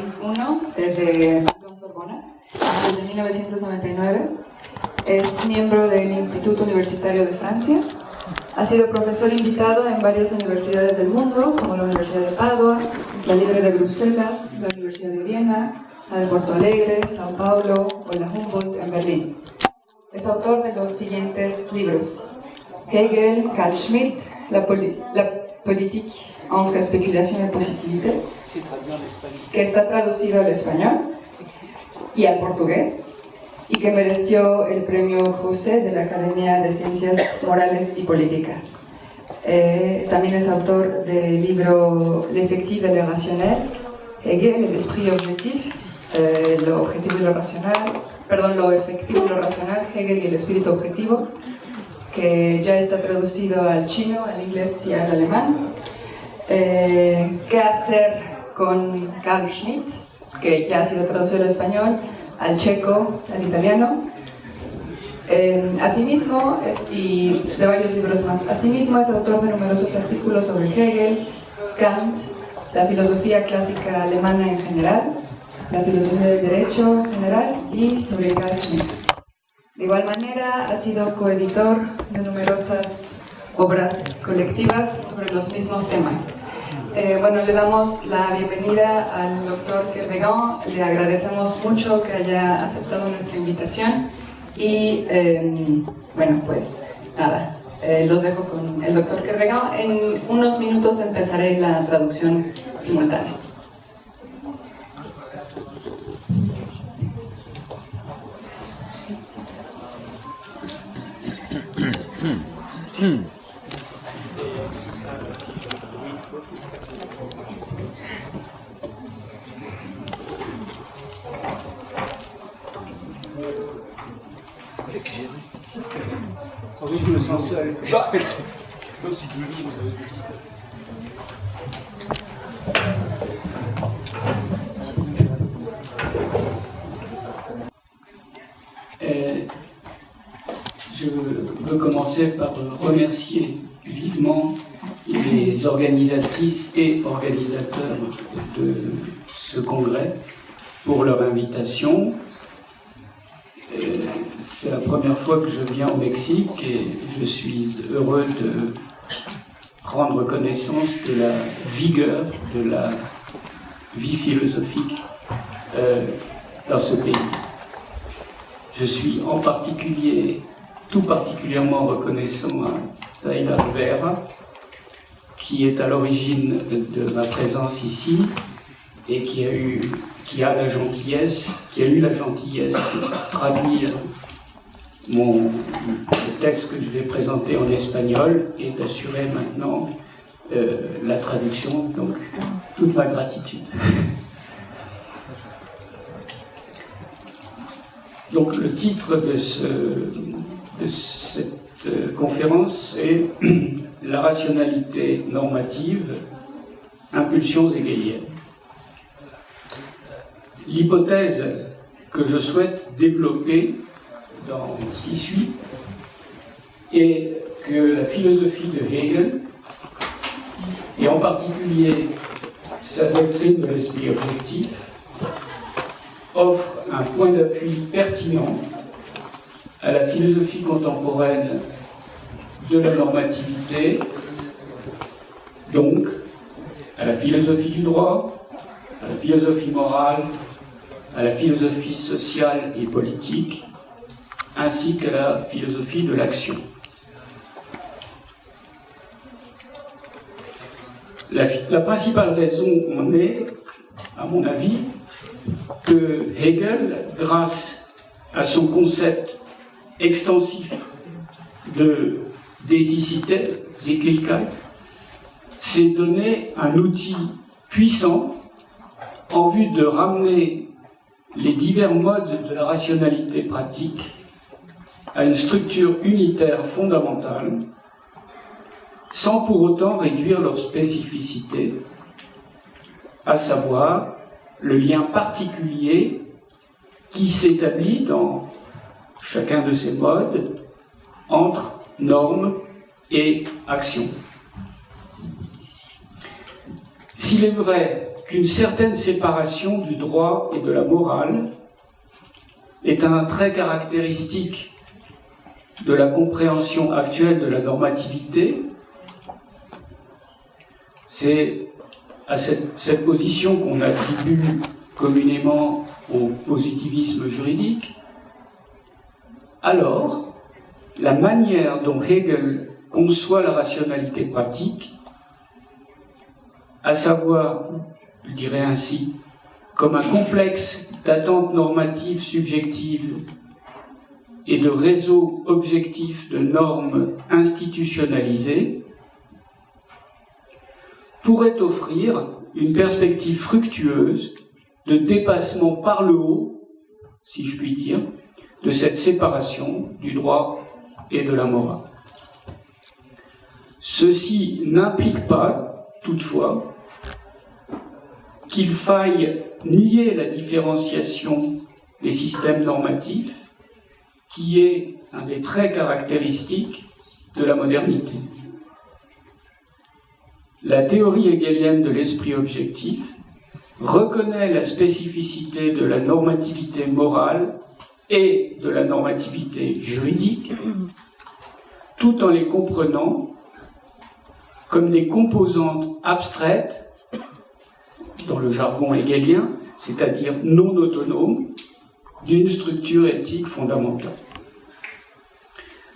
País 1 de Anton Sorbona desde 1999. Es miembro del Instituto Universitario de Francia. Ha sido profesor invitado en varias universidades del mundo, como la Universidad de Padua, la Libre de Bruselas, la Universidad de Viena, la de Porto Alegre, Sao Paulo o la Humboldt en Berlín. Es autor de los siguientes libros: Hegel, Carl Schmitt, la politique entre spéculation et positivité, que está traducido al español y al portugués, y que mereció el premio José de la Academia de Ciencias Morales y Políticas. También es autor del libro L'effectif et le rationnel, Hegel, el esprit objectif, lo objetivo y lo racional, lo efectivo y lo racional, Hegel y el espíritu objetivo, que ya está traducido al chino, al inglés y al alemán. ¿Qué hacer con Carl Schmitt?, que ya ha sido traducido al español, al checo, al italiano. Asimismo, y de varios libros más, asimismo es autor de numerosos artículos sobre Hegel, Kant, la filosofía clásica alemana en general, la filosofía del derecho en general y sobre Carl Schmitt. De igual manera, ha sido coeditor de numerosas obras colectivas sobre los mismos temas. Le damos la bienvenida al doctor Kervegan, le agradecemos mucho que haya aceptado nuestra invitación y los dejo con el doctor Kervegan. En unos minutos empezaré la traducción simultánea. Oui, je me sens seul. Je veux commencer par remercier vivement les organisatrices et organisateurs de ce congrès pour leur invitation. C'est la première fois que je viens au Mexique et je suis heureux de prendre connaissance de la vigueur de la vie philosophique dans ce pays. Je suis tout particulièrement reconnaissant à Zaida Rivera, qui est à l'origine de ma présence ici et qui a eu la gentillesse de traduire le texte que je vais présenter en espagnol et d'assurer maintenant la traduction, donc toute ma gratitude. Donc le titre de cette conférence est La rationalité normative, impulsions hegeliennes. L'hypothèse que je souhaite développer dans ce qui suit est que la philosophie de Hegel, et en particulier sa doctrine de l'esprit objectif, offre un point d'appui pertinent à la philosophie contemporaine de la normativité, donc à la philosophie du droit, à la philosophie morale, à la philosophie sociale et politique, ainsi qu'à la philosophie de l'action. La principale raison en est, à mon avis, que Hegel, grâce à son concept extensif d'éthicité, Sittlichkeit, s'est donné un outil puissant en vue de ramener les divers modes de la rationalité pratique à une structure unitaire fondamentale, sans pour autant réduire leur spécificité, à savoir le lien particulier qui s'établit dans chacun de ces modes entre normes et action. S'il est vrai qu'une certaine séparation du droit et de la morale est un trait caractéristique de la compréhension actuelle de la normativité. C'est à cette position qu'on attribue communément au positivisme juridique. Alors, la manière dont Hegel conçoit la rationalité pratique, à savoir, je dirais ainsi, comme un complexe d'attentes normatives subjectives et de réseaux objectifs de normes institutionnalisées, pourrait offrir une perspective fructueuse de dépassement par le haut, si je puis dire, de cette séparation du droit et de la morale. Ceci n'implique pas, toutefois, qu'il faille nier la différenciation des systèmes normatifs, qui est un des traits caractéristiques de la modernité. La théorie hegelienne de l'esprit objectif reconnaît la spécificité de la normativité morale et de la normativité juridique, tout en les comprenant comme des composantes abstraites, dans le jargon hegelien, c'est-à-dire non autonomes, d'une structure éthique fondamentale.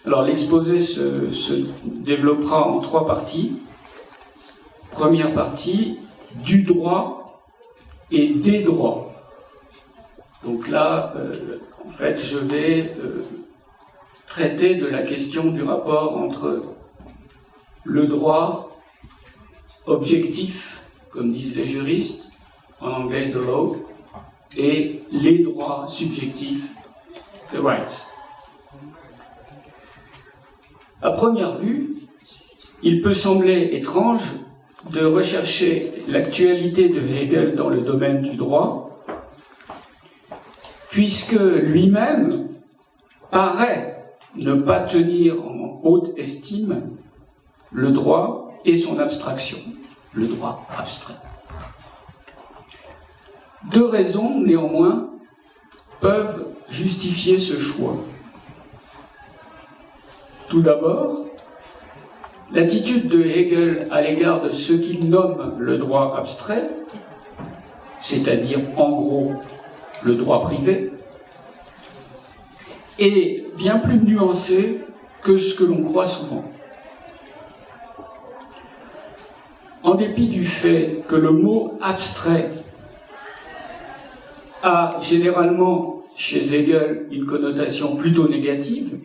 Alors l'exposé se développera en 3 parties. Première partie, du droit et des droits. Donc là, en fait, je vais traiter de la question du rapport entre le droit objectif, comme disent les juristes, en anglais the law, et les droits subjectifs, the rights. À première vue, il peut sembler étrange de rechercher l'actualité de Hegel dans le domaine du droit, puisque lui-même paraît ne pas tenir en haute estime le droit et son abstraction, le droit abstrait. 2 raisons, néanmoins, peuvent justifier ce choix. Tout d'abord, l'attitude de Hegel à l'égard de ce qu'il nomme le droit abstrait, c'est-à-dire en gros le droit privé, est bien plus nuancée que ce que l'on croit souvent. En dépit du fait que le mot abstrait a généralement chez Hegel une connotation plutôt négative,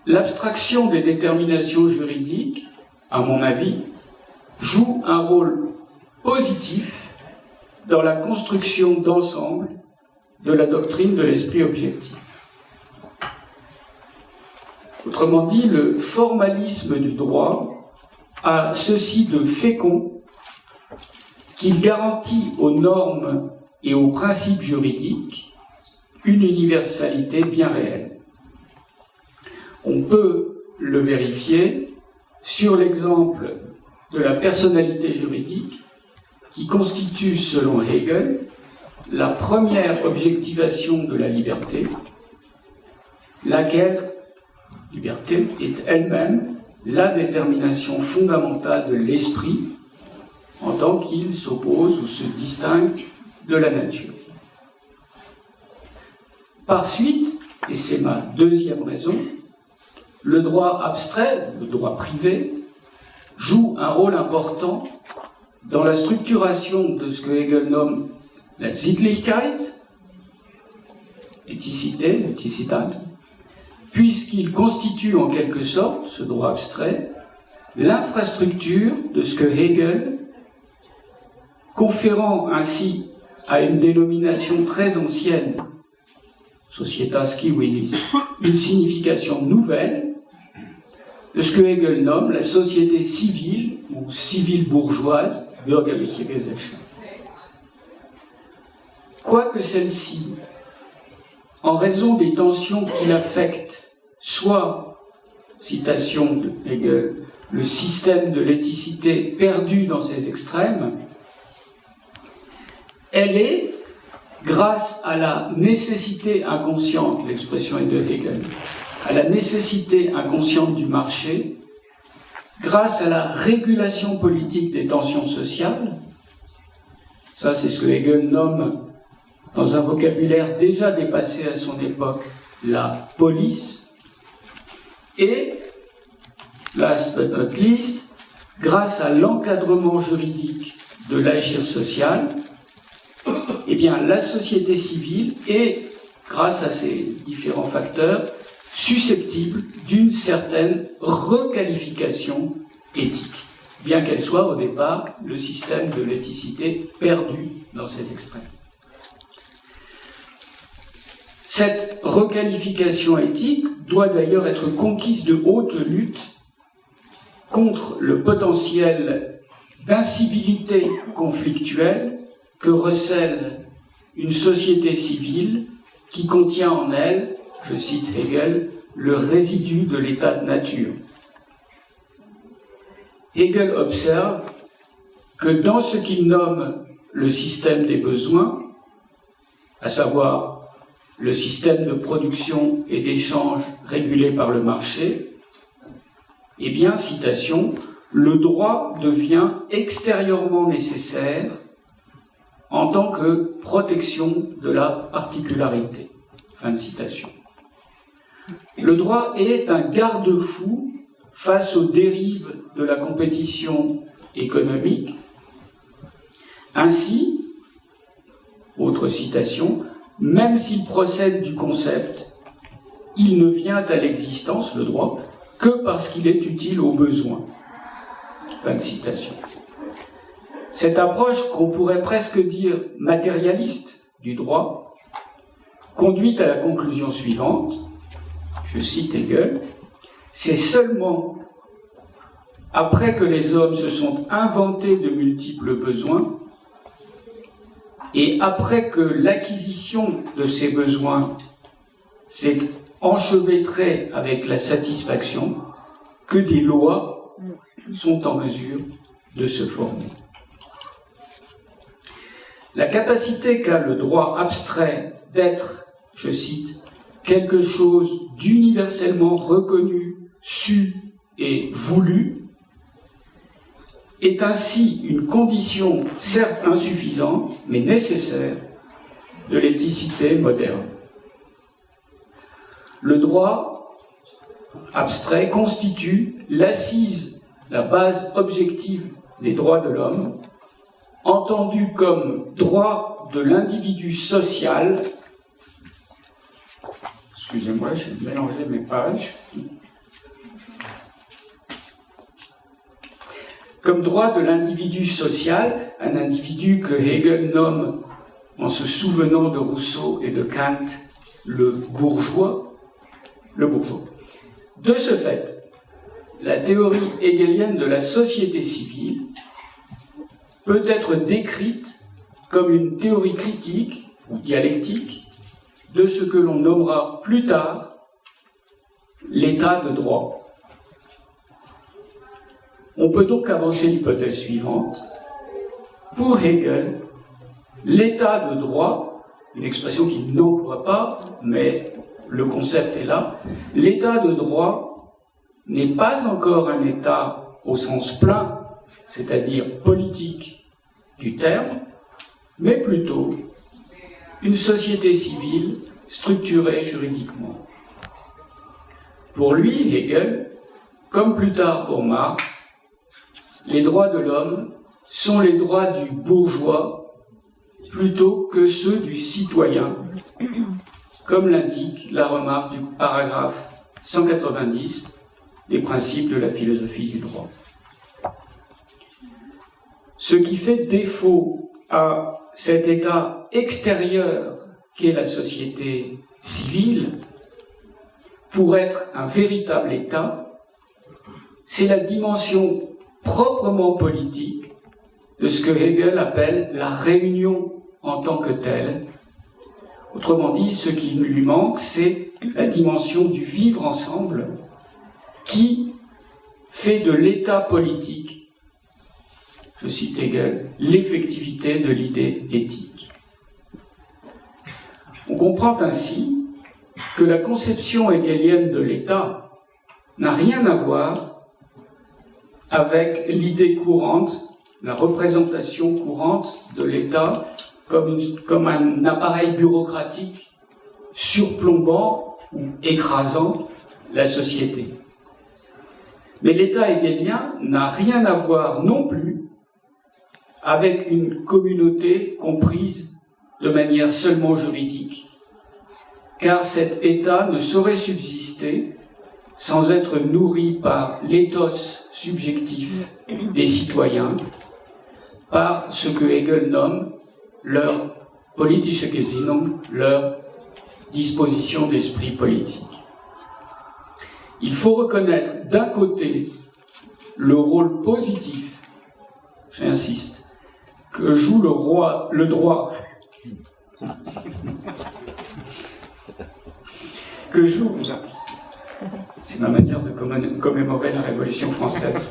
l'abstraction des déterminations juridiques, à mon avis, joue un rôle positif dans la construction d'ensemble de la doctrine de l'esprit objectif. Autrement dit, le formalisme du droit a ceci de fécond qu'il garantit aux normes et aux principes juridiques une universalité bien réelle. On peut le vérifier sur l'exemple de la personnalité juridique qui constitue, selon Hegel, la première objectivation de la liberté, laquelle liberté est elle-même la détermination fondamentale de l'esprit en tant qu'il s'oppose ou se distingue de la nature. Par suite, et c'est ma deuxième raison, le droit abstrait, le droit privé, joue un rôle important dans la structuration de ce que Hegel nomme la Sittlichkeit, éthicité, Ethicitat, puisqu'il constitue en quelque sorte, ce droit abstrait, l'infrastructure de ce que Hegel, conférant ainsi à une dénomination très ancienne, Societas Civilis, une signification nouvelle, de ce que Hegel nomme la société civile ou civile bourgeoise, bürgerliche Gesellschaft. Quoique celle-ci, en raison des tensions qui l'affectent, soit, citation de Hegel, le système de l'éthicité perdu dans ses extrêmes, elle est, grâce à la nécessité inconsciente, l'expression est de Hegel, à la nécessité inconsciente du marché, grâce à la régulation politique des tensions sociales, ça c'est ce que Hegel nomme, dans un vocabulaire déjà dépassé à son époque, la police, et, last but not least, grâce à l'encadrement juridique de l'agir social, eh bien, la société civile est, grâce à ces différents facteurs, susceptible d'une certaine requalification éthique, bien qu'elle soit au départ le système de l'éthicité perdu dans cet extrême. Cette requalification éthique doit d'ailleurs être conquise de haute lutte contre le potentiel d'incivilité conflictuelle que recèle une société civile qui contient en elle, je cite Hegel, le résidu de l'état de nature. Hegel observe que dans ce qu'il nomme le système des besoins, à savoir le système de production et d'échange régulé par le marché, eh bien, citation, le droit devient extérieurement nécessaire en tant que protection de la particularité. Fin de citation. Le droit est un garde-fou face aux dérives de la compétition économique. Ainsi, autre citation, même s'il procède du concept, il ne vient à l'existence, le droit, que parce qu'il est utile aux besoins. Fin de citation. Cette approche, qu'on pourrait presque dire matérialiste du droit, conduit à la conclusion suivante, je cite Hegel, c'est seulement après que les hommes se sont inventés de multiples besoins et après que l'acquisition de ces besoins s'est enchevêtrée avec la satisfaction, que des lois sont en mesure de se former. La capacité qu'a le droit abstrait d'être, je cite, quelque chose d'universellement reconnu, su et voulu, est ainsi une condition, certes insuffisante, mais nécessaire, de l'éthicité moderne. Le droit abstrait constitue l'assise, la base objective des droits de l'homme, entendu comme droit de l'individu social. Excusez-moi, j'ai mélangé mes pages. Comme droit de l'individu social, un individu que Hegel nomme, en se souvenant de Rousseau et de Kant, le bourgeois. De ce fait, la théorie hegelienne de la société civile peut être décrite comme une théorie critique ou dialectique de ce que l'on nommera plus tard l'état de droit. On peut donc avancer l'hypothèse suivante. Pour Hegel, l'état de droit, une expression qu'il n'emploie pas, mais le concept est là, l'état de droit n'est pas encore un état au sens plein, c'est-à-dire politique du terme, mais plutôt une société civile structurée juridiquement. Pour lui, Hegel, comme plus tard pour Marx, les droits de l'homme sont les droits du bourgeois plutôt que ceux du citoyen, comme l'indique la remarque du paragraphe 190 des principes de la philosophie du droit. Ce qui fait défaut à cet état extérieur qu'est la société civile, pour être un véritable état, c'est la dimension proprement politique de ce que Hegel appelle la réunion en tant que telle. Autrement dit, ce qui lui manque, c'est la dimension du vivre ensemble qui fait de l'État politique, je cite Hegel, l'effectivité de l'idée éthique. On comprend ainsi que la conception hegelienne de l'État n'a rien à voir avec l'idée courante, la représentation courante de l'État comme un appareil bureaucratique surplombant ou écrasant la société. Mais l'État hegelien n'a rien à voir non plus avec une communauté comprise de manière seulement juridique, car cet État ne saurait subsister sans être nourri par l'éthos subjectif des citoyens, par ce que Hegel nomme leur politische Gesinnung, leur disposition d'esprit politique. Il faut reconnaître d'un côté le rôle positif, j'insiste, que joue le droit, que joue, c'est ma manière de commémorer la Révolution française,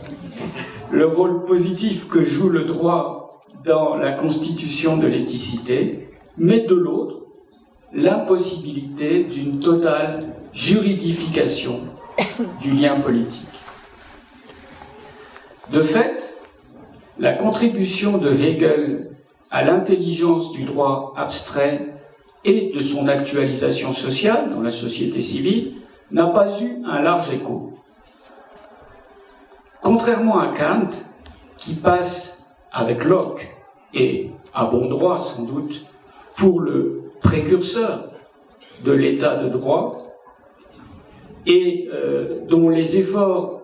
le rôle positif que joue le droit dans la constitution de l'éthicité, mais de l'autre, l'impossibilité d'une totale juridification du lien politique. De fait, la contribution de Hegel à l'intelligence du droit abstrait et de son actualisation sociale dans la société civile n'a pas eu un large écho. Contrairement à Kant, qui passe avec Locke, et à bon droit sans doute, pour le précurseur de l'état de droit, et dont les efforts,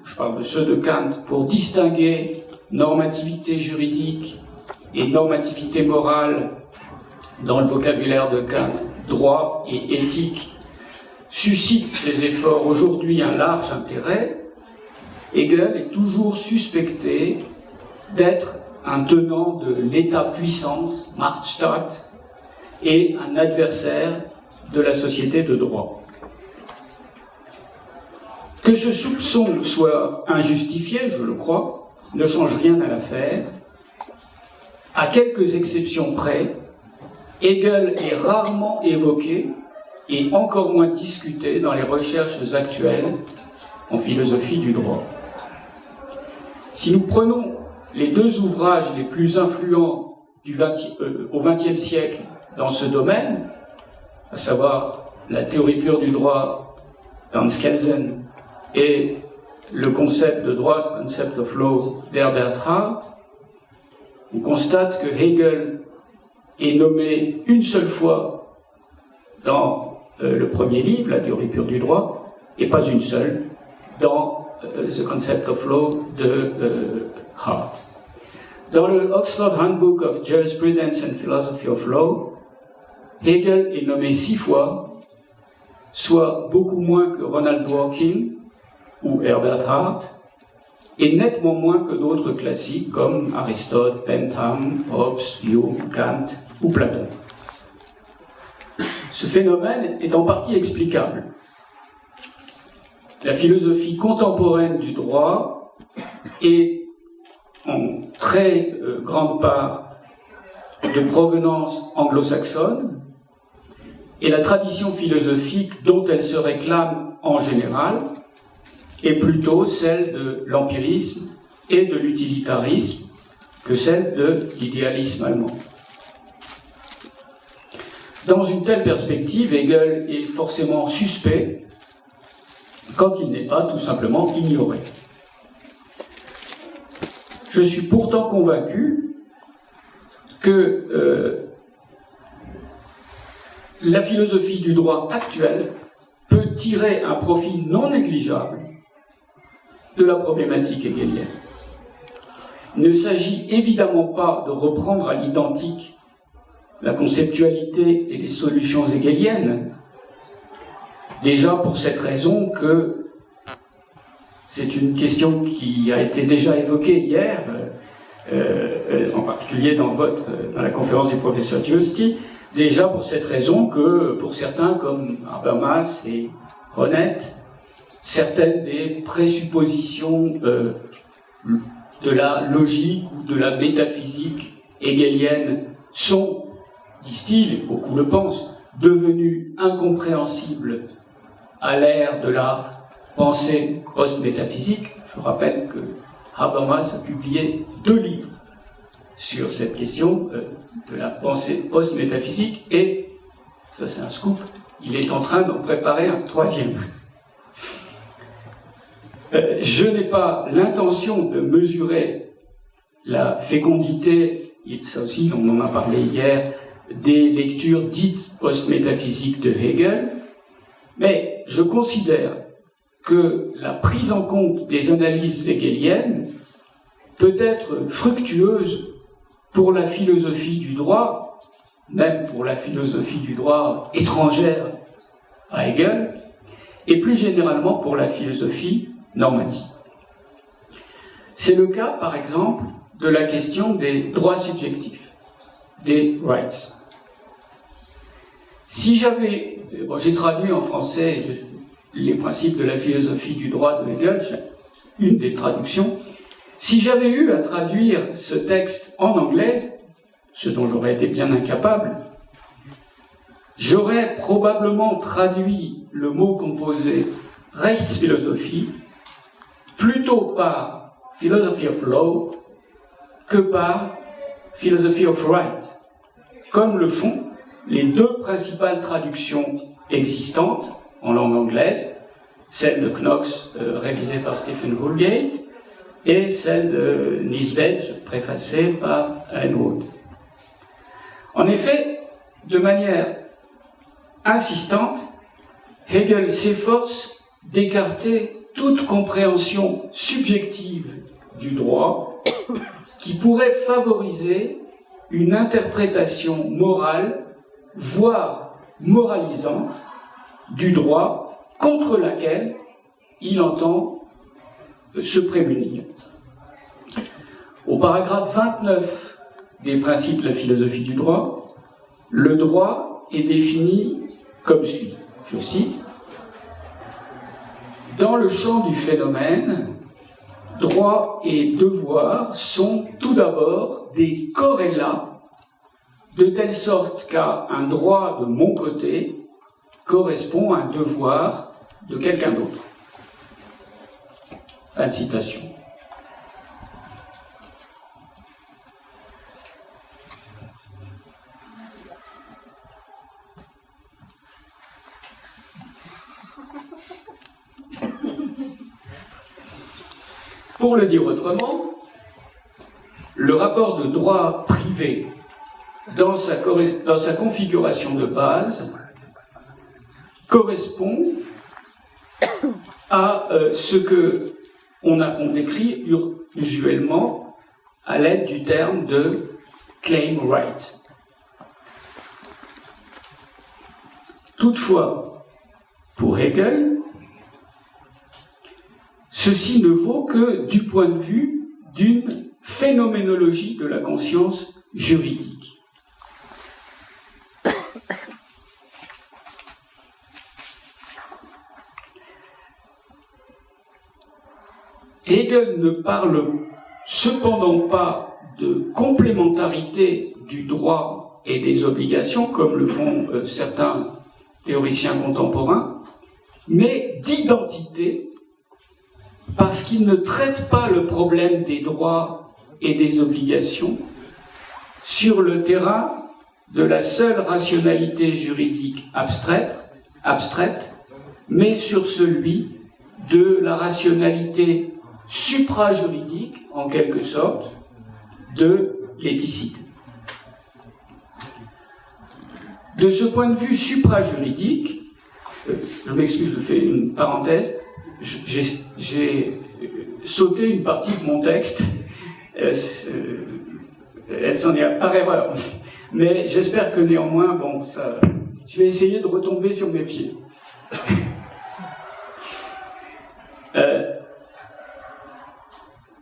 je parle de ceux de Kant, pour distinguer normativité juridique et normativité morale dans le vocabulaire de Kant, droit et éthique, suscitent ces efforts aujourd'hui un large intérêt. Hegel est toujours suspecté d'être un tenant de l'État-puissance, Marktstaat, et un adversaire de la société de droit. Que ce soupçon soit injustifié, je le crois, ne change rien à l'affaire. À quelques exceptions près, Hegel est rarement évoqué et encore moins discuté dans les recherches actuelles en philosophie du droit. Si nous prenons les deux ouvrages les plus influents au XXe siècle dans ce domaine, à savoir la théorie pure du droit d'Hans Kelsen et le concept de droit, concept of law d'Herbert Hart, on constate que Hegel est nommé une seule fois dans le premier livre, la théorie pure du droit, et pas une seule dans The Concept of Law de Hart. Dans le Oxford Handbook of Jurisprudence and Philosophy of Law, Hegel est nommé 6 fois, soit beaucoup moins que Ronald Dworkin ou Herbert Hart, et nettement moins que d'autres classiques comme Aristote, Bentham, Hobbes, Hume, Kant ou Platon. Ce phénomène est en partie explicable. La philosophie contemporaine du droit est en très grande part de provenance anglo-saxonne, et la tradition philosophique dont elle se réclame en général est plutôt celle de l'empirisme et de l'utilitarisme que celle de l'idéalisme allemand. Dans une telle perspective, Hegel est forcément suspect quand il n'est pas tout simplement ignoré. Je suis pourtant convaincu que la philosophie du droit actuelle peut tirer un profit non négligeable de la problématique hegelienne. Il ne s'agit évidemment pas de reprendre à l'identique la conceptualité et les solutions hegeliennes, déjà pour cette raison que c'est une question qui a été déjà évoquée hier, en particulier dans la conférence du professeur Giusti, déjà pour cette raison que, pour certains comme Habermas et Honneth, certaines des présuppositions de la logique ou de la métaphysique hegelienne sont, disent-ils, et beaucoup le pensent, devenues incompréhensibles à l'ère de la pensée post-métaphysique. Je rappelle que Habermas a publié 2 livres sur cette question de la pensée post-métaphysique, et, ça c'est un scoop, il est en train d'en préparer un 3e. Je n'ai pas l'intention de mesurer la fécondité, et ça aussi on en a parlé hier, des lectures dites post-métaphysiques de Hegel, mais je considère que la prise en compte des analyses hegeliennes peut être fructueuse pour la philosophie du droit, même pour la philosophie du droit étrangère à Hegel, et plus généralement pour la philosophie normative. C'est le cas, par exemple, de la question des droits subjectifs, des rights. Si j'avais, j'ai traduit en français les principes de la philosophie du droit de Hegel, une des traductions. Si j'avais eu à traduire ce texte en anglais, ce dont j'aurais été bien incapable, j'aurais probablement traduit le mot composé Rechtsphilosophie plutôt par Philosophy of Law que par Philosophy of Right, comme le font les 2 principales traductions existantes en langue anglaise, celle de Knox, révisée par Stephen Goulgate, et celle de Nisbet, préfacée par Alan Wood. En effet, de manière insistante, Hegel s'efforce d'écarter toute compréhension subjective du droit qui pourrait favoriser une interprétation morale, voire moralisante, du droit contre laquelle il entend se prémunir. Au paragraphe 29 des principes de la philosophie du droit, le droit est défini comme suit, je cite, « Dans le champ du phénomène, droit et devoir sont tout d'abord des corrélats, de telle sorte qu'à un droit de mon côté correspond un devoir de quelqu'un d'autre. » Fin de citation. Pour le dire autrement, le rapport de droit privé dans sa configuration de base correspond à ce que on décrit usuellement à l'aide du terme de claim right. Toutefois, pour Hegel, ceci ne vaut que du point de vue d'une phénoménologie de la conscience juridique. Hegel ne parle cependant pas de complémentarité du droit et des obligations, comme le font certains théoriciens contemporains, mais d'identité, parce qu'il ne traite pas le problème des droits et des obligations sur le terrain de la seule rationalité juridique abstraite, mais sur celui de la rationalité supra-juridique, en quelque sorte, de l'éthicité. De ce point de vue supra-juridique, je m'excuse, je fais une parenthèse, j'ai sauté une partie de mon texte, elle s'en est par erreur, mais j'espère que néanmoins, bon, ça, je vais essayer de retomber sur mes pieds.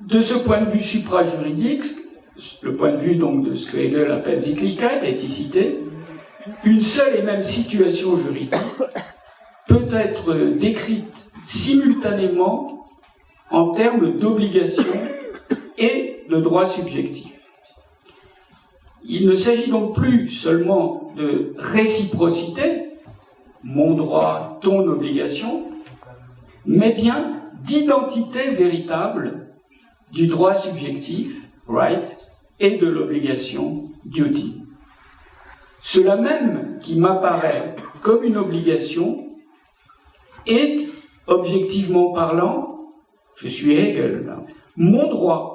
De ce point de vue supra-juridique, le point de vue donc de ce que Hegel appelle Sittlichkeit, l'éthicité, une seule et même situation juridique peut être décrite simultanément en termes d'obligations et de droits subjectifs. Il ne s'agit donc plus seulement de réciprocité, mon droit, ton obligation, mais bien d'identité véritable du droit subjectif, right, et de l'obligation, duty. Cela même qui m'apparaît comme une obligation est, objectivement parlant, je suis Hegel, là, mon droit.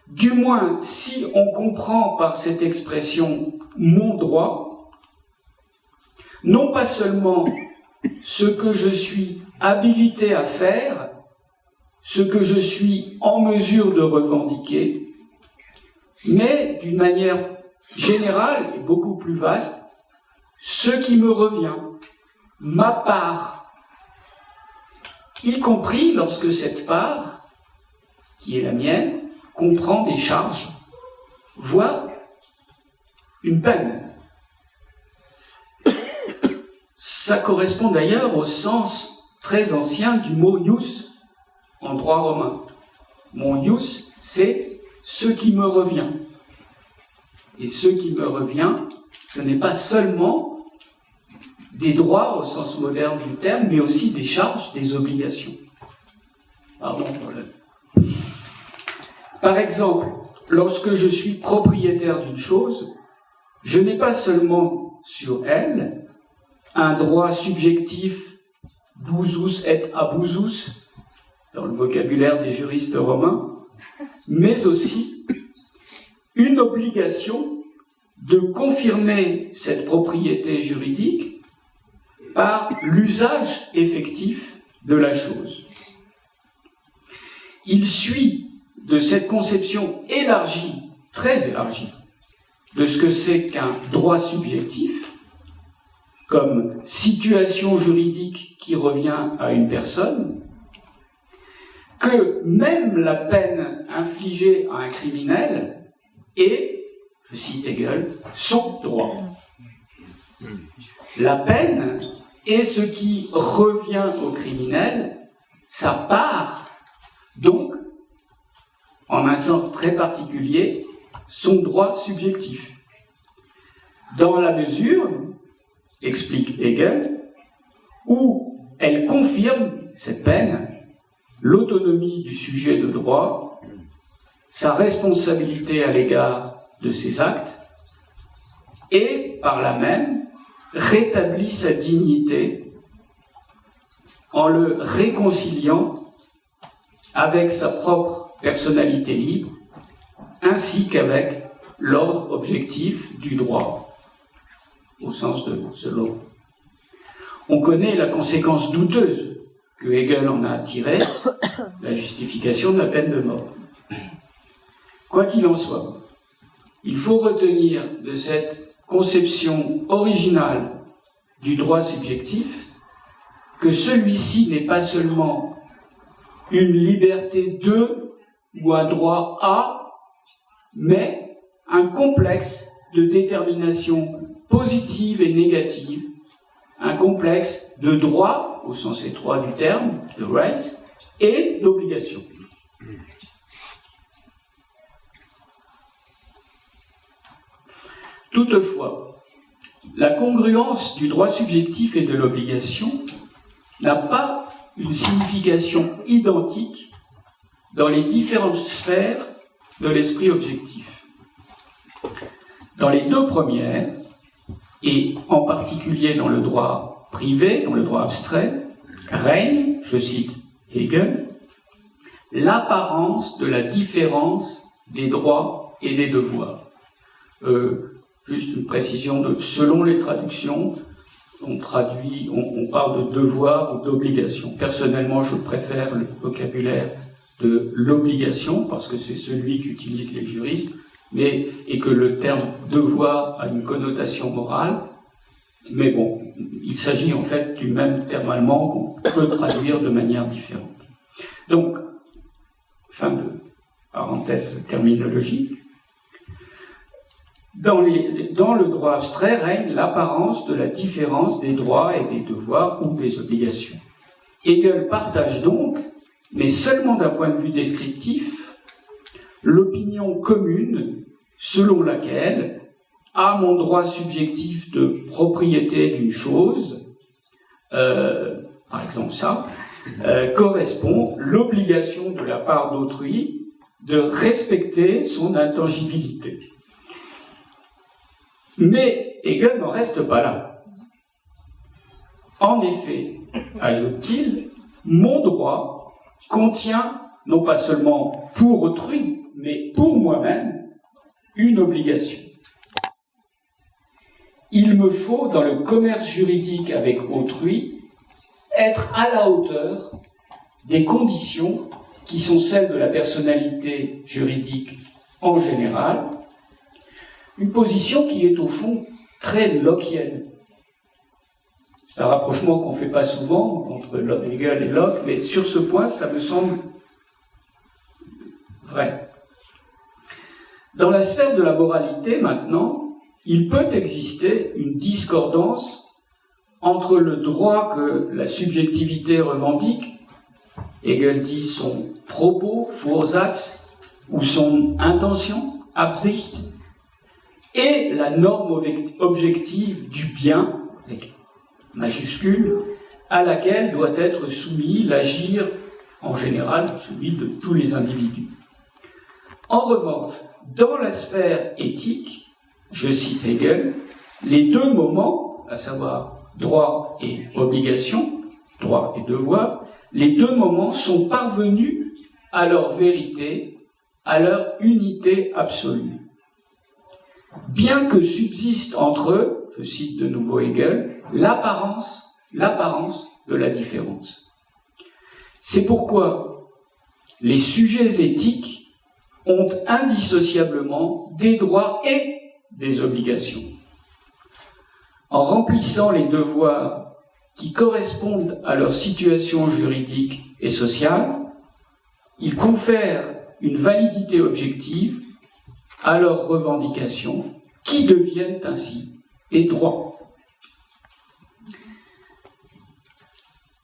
Du moins, si on comprend par cette expression mon droit, non pas seulement ce que je suis habilité à faire, ce que je suis en mesure de revendiquer, mais d'une manière générale et beaucoup plus vaste, ce qui me revient, ma part, y compris lorsque cette part, qui est la mienne, comprend des charges, voire une peine. Ça correspond d'ailleurs au sens très ancien du mot ius en droit romain. Mon ius, c'est ce qui me revient. Et ce qui me revient, ce n'est pas seulement des droits au sens moderne du terme, mais aussi des charges, des obligations. Pardon pour le... Par exemple, lorsque je suis propriétaire d'une chose, je n'ai pas seulement sur elle un droit subjectif busus et abusus, dans le vocabulaire des juristes romains, mais aussi une obligation de confirmer cette propriété juridique par l'usage effectif de la chose. Il suit de cette conception élargie, très élargie, de ce que c'est qu'un droit subjectif, comme situation juridique qui revient à une personne, que même la peine infligée à un criminel est, je cite Hegel, son droit. La peine est ce qui revient au criminel, sa part, donc, en un sens très particulier, son droit subjectif. Dans la mesure, explique Hegel, où elle confirme, cette peine, l'autonomie du sujet de droit, sa responsabilité à l'égard de ses actes, et, par là même, rétablit sa dignité en le réconciliant avec sa propre personnalité libre, ainsi qu'avec l'ordre objectif du droit, au sens de ce law. On connaît la conséquence douteuse que Hegel en a tirée, la justification de la peine de mort. Quoi qu'il en soit, il faut retenir de cette conception originale du droit subjectif que celui-ci n'est pas seulement une liberté de ou un droit à, mais un complexe de détermination positive et négative, un complexe de droits, au sens étroit du terme, de rights, et d'obligations. Toutefois, la congruence du droit subjectif et de l'obligation n'a pas une signification identique dans les différentes sphères de l'esprit objectif. Dans les deux premières, et en particulier dans le droit privé, dans le droit abstrait, règne, je cite Hegel, l'apparence de la différence des droits et des devoirs. Juste une précision, selon les traductions, on parle de devoir ou d'obligation. Personnellement, je préfère le vocabulaire de l'obligation, parce que c'est celui qu'utilisent les juristes, et que le terme devoir a une connotation morale. Mais bon, il s'agit en fait du même terme allemand qu'on peut traduire de manière différente. Donc, fin de parenthèse terminologique. Dans le droit abstrait règne l'apparence de la différence des droits et des devoirs ou des obligations. Hegel partage donc, mais seulement d'un point de vue descriptif, l'opinion commune selon laquelle, à mon droit subjectif de propriété d'une chose, par exemple ça, correspond l'obligation de la part d'autrui de respecter son intangibilité. Mais Hegel n'en reste pas là. En effet, ajoute-t-il, mon droit contient, non pas seulement pour autrui, mais pour moi-même, une obligation. Il me faut, dans le commerce juridique avec autrui, être à la hauteur des conditions qui sont celles de la personnalité juridique en général, une position qui est au fond très lockienne. C'est un rapprochement qu'on ne fait pas souvent entre Hegel et Locke, mais sur ce point, ça me semble vrai. Dans la sphère de la moralité, maintenant, il peut exister une discordance entre le droit que la subjectivité revendique, Hegel dit son propos, Vorsatz, ou son intention, Absicht, et la norme objective du bien, avec majuscule, à laquelle doit être soumis l'agir, en général, celui de tous les individus. En revanche, dans la sphère éthique, je cite Hegel, les deux moments, à savoir droit et obligation, droit et devoir, les deux moments sont parvenus à leur vérité, à leur unité absolue. Bien que subsiste entre eux, je cite de nouveau Hegel, l'apparence de la différence. C'est pourquoi les sujets éthiques ont indissociablement des droits et des obligations. En remplissant les devoirs qui correspondent à leur situation juridique et sociale, ils confèrent une validité objective à leurs revendications, qui deviennent ainsi des droits.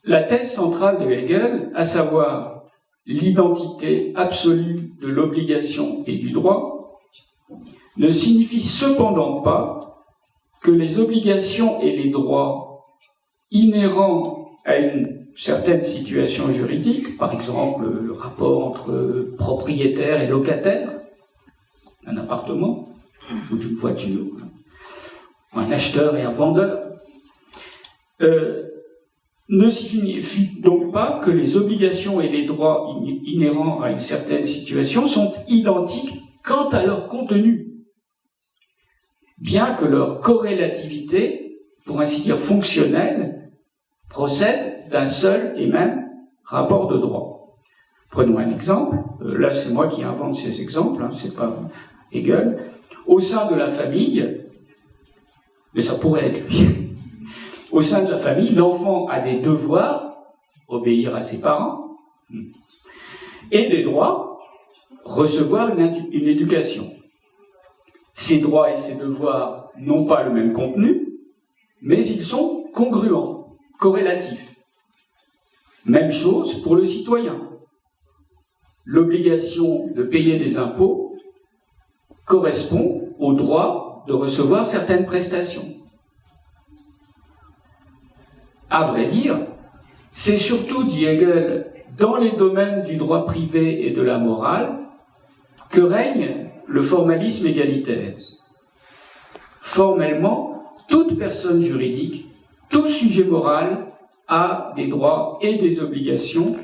La thèse centrale de Hegel, à savoir l'identité absolue de l'obligation et du droit, ne signifie cependant pas que les obligations et les droits inhérents à une certaine situation juridique, par exemple le rapport entre propriétaire et locataire, un appartement ou d'une voiture, ou un acheteur et un vendeur, ne signifie donc pas que les obligations et les droits inhérents à une certaine situation sont identiques quant à leur contenu, bien que leur corrélativité, pour ainsi dire fonctionnelle, procède d'un seul et même rapport de droit. Prenons un exemple, là c'est moi qui invente ces exemples, c'est pas Hegel. Au sein de la famille, mais ça pourrait être lui, au sein de la famille, l'enfant a des devoirs, obéir à ses parents, et des droits, recevoir une éducation. Ces droits et ces devoirs n'ont pas le même contenu, mais ils sont congruents, corrélatifs. Même chose pour le citoyen. L'obligation de payer des impôts correspond au droit de recevoir certaines prestations. À vrai dire, c'est surtout, dit Hegel, dans les domaines du droit privé et de la morale que règne le formalisme égalitaire. Formellement, toute personne juridique, tout sujet moral a des droits et des obligations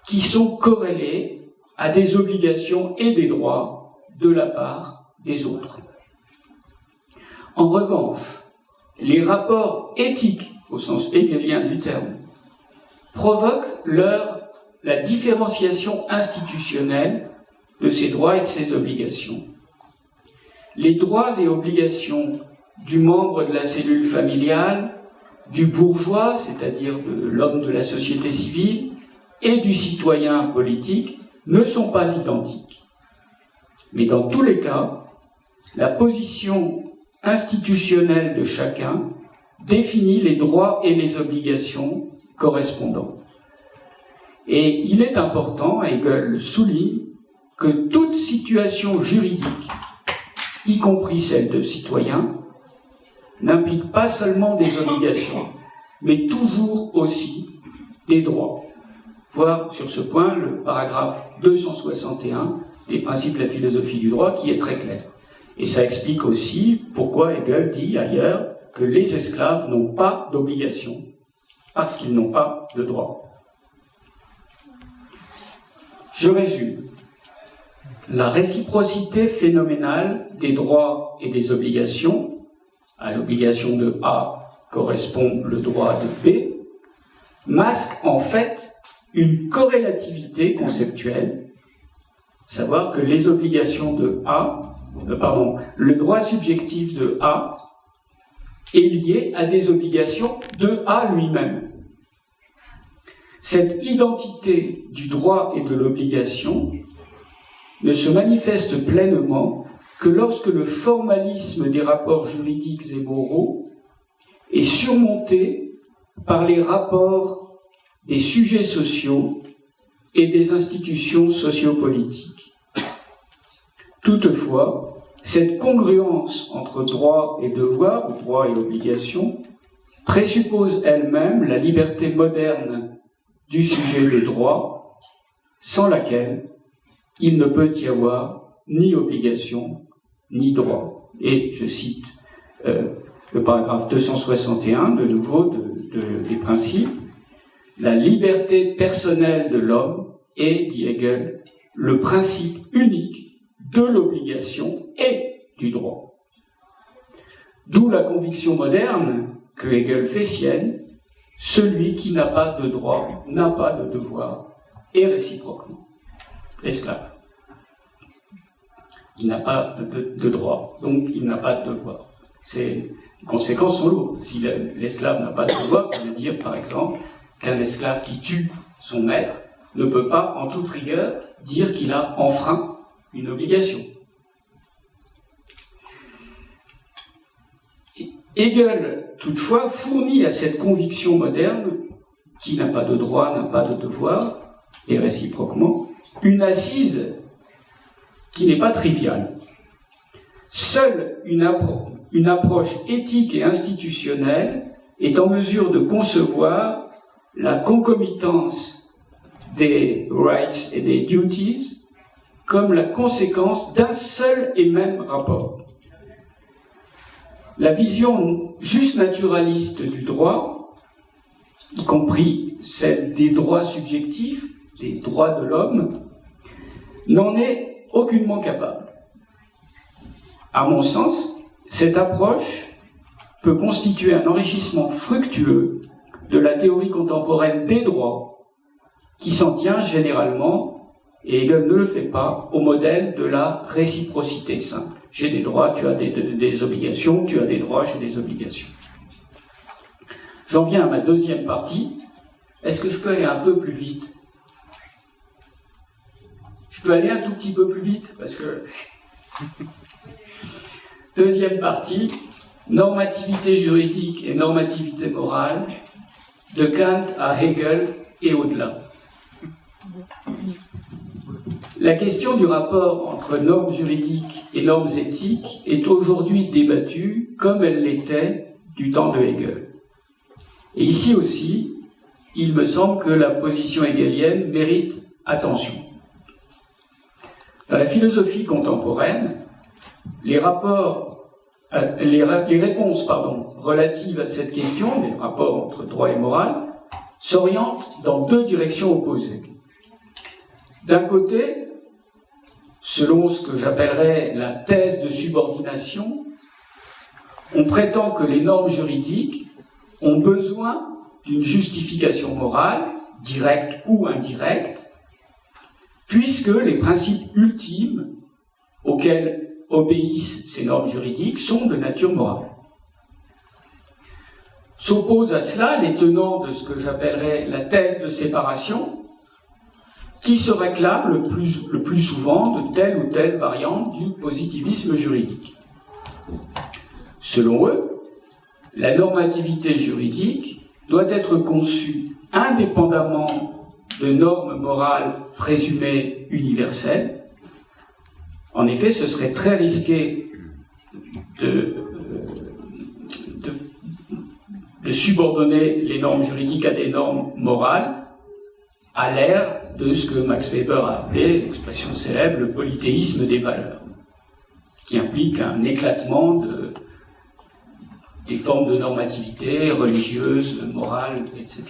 qui sont corrélés à des obligations et des droits de la part des autres. En revanche, les rapports éthiques, au sens hegelien du terme, provoquent la différenciation institutionnelle de ces droits et de ces obligations. Les droits et obligations du membre de la cellule familiale, du bourgeois, c'est-à-dire de l'homme de la société civile, et du citoyen politique ne sont pas identiques. Mais dans tous les cas, la position institutionnelle de chacun définit les droits et les obligations correspondants. Et il est important, Hegel souligne, que toute situation juridique, y compris celle de citoyen, n'implique pas seulement des obligations, mais toujours aussi des droits. Voir sur ce point le paragraphe 261 des principes de la philosophie du droit qui est très clair. Et ça explique aussi pourquoi Hegel dit ailleurs que les esclaves n'ont pas d'obligation, parce qu'ils n'ont pas de droits. Je résume. La réciprocité phénoménale des droits et des obligations, à l'obligation de A correspond le droit de B, masque en fait une corrélativité conceptuelle, savoir que les obligations de le droit subjectif de A est lié à des obligations de A lui-même. Cette identité du droit et de l'obligation ne se manifeste pleinement que lorsque le formalisme des rapports juridiques et moraux est surmonté par les rapports des sujets sociaux et des institutions sociopolitiques. Toutefois, cette congruence entre droit et devoir, ou droit et obligation, présuppose elle-même la liberté moderne du sujet de droit, sans laquelle il ne peut y avoir ni obligation, ni droit. Et je cite le paragraphe 261, de nouveau, des principes. La liberté personnelle de l'homme est, dit Hegel, le principe unique de l'obligation et du droit. D'où la conviction moderne que Hegel fait sienne, celui qui n'a pas de droit n'a pas de devoir, et réciproquement. L'esclave. Il n'a pas de droit, donc il n'a pas de devoir. Les conséquences sont lourdes. Si l'esclave n'a pas de devoir, ça veut dire, par exemple, qu'un esclave qui tue son maître ne peut pas, en toute rigueur, dire qu'il a enfreint une obligation. Hegel, toutefois, fournit à cette conviction moderne, qui n'a pas de droit, n'a pas de devoir, et réciproquement, une assise qui n'est pas triviale. Seule une approche éthique et institutionnelle est en mesure de concevoir la concomitance des rights et des duties comme la conséquence d'un seul et même rapport. La vision juste naturaliste du droit, y compris celle des droits subjectifs, des droits de l'homme, n'en est aucunement capable. À mon sens, cette approche peut constituer un enrichissement fructueux de la théorie contemporaine des droits, qui s'en tient généralement, et Hegel ne le fait pas, au modèle de la réciprocité simple. J'ai des droits, tu as des obligations, tu as des droits, j'ai des obligations. J'en viens à ma deuxième partie. Est-ce que je peux aller un peu plus vite ? Je peux aller un tout petit peu plus vite, parce que... Deuxième partie, normativité juridique et normativité morale, de Kant à Hegel et au-delà. La question du rapport entre normes juridiques et normes éthiques est aujourd'hui débattue comme elle l'était du temps de Hegel. Et ici aussi, il me semble que la position hegelienne mérite attention. Dans la philosophie contemporaine, les réponses relatives à cette question, les rapports entre droit et morale, s'orientent dans deux directions opposées. D'un côté, selon ce que j'appellerais la thèse de subordination, on prétend que les normes juridiques ont besoin d'une justification morale, directe ou indirecte, puisque les principes ultimes auxquels obéissent ces normes juridiques sont de nature morale. S'opposent à cela les tenants de ce que j'appellerais la thèse de séparation, qui se réclament le plus souvent de telle ou telle variante du positivisme juridique. Selon eux, la normativité juridique doit être conçue indépendamment de normes morales présumées universelles. En effet, ce serait très risqué de subordonner les normes juridiques à des normes morales à l'ère de ce que Max Weber a appelé, l'expression célèbre, le polythéisme des valeurs, qui implique un éclatement des formes de normativité religieuse, morale, etc.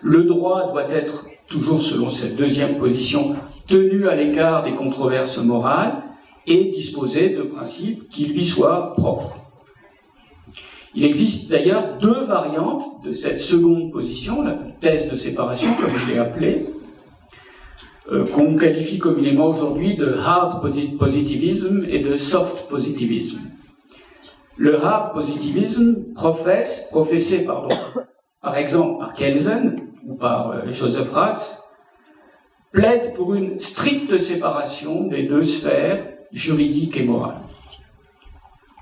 Le droit doit être, toujours selon cette deuxième position, tenu à l'écart des controverses morales et disposer de principes qui lui soient propres. Il existe d'ailleurs deux variantes de cette seconde position, la thèse de séparation, comme je l'ai appelée, qu'on qualifie communément aujourd'hui de hard positivism et de soft positivism. Le hard positivism professé par exemple par Kelsen ou par Joseph Ratz, plaide pour une stricte séparation des deux sphères juridique et morale.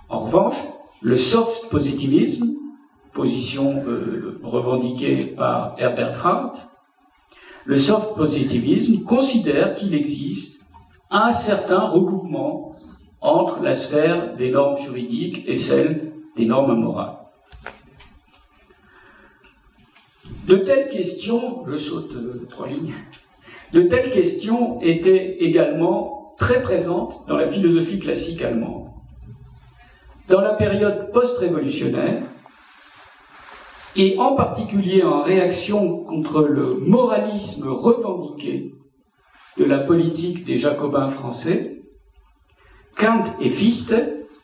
En revanche, le soft positivisme, position revendiquée par Herbert Hart, le soft positivisme considère qu'il existe un certain recoupement entre la sphère des normes juridiques et celle des normes morales. De telles questions, je saute 3 lignes, de telles questions étaient également très présentes dans la philosophie classique allemande. Dans la période post-révolutionnaire, et en particulier en réaction contre le moralisme revendiqué de la politique des Jacobins français, Kant et Fichte,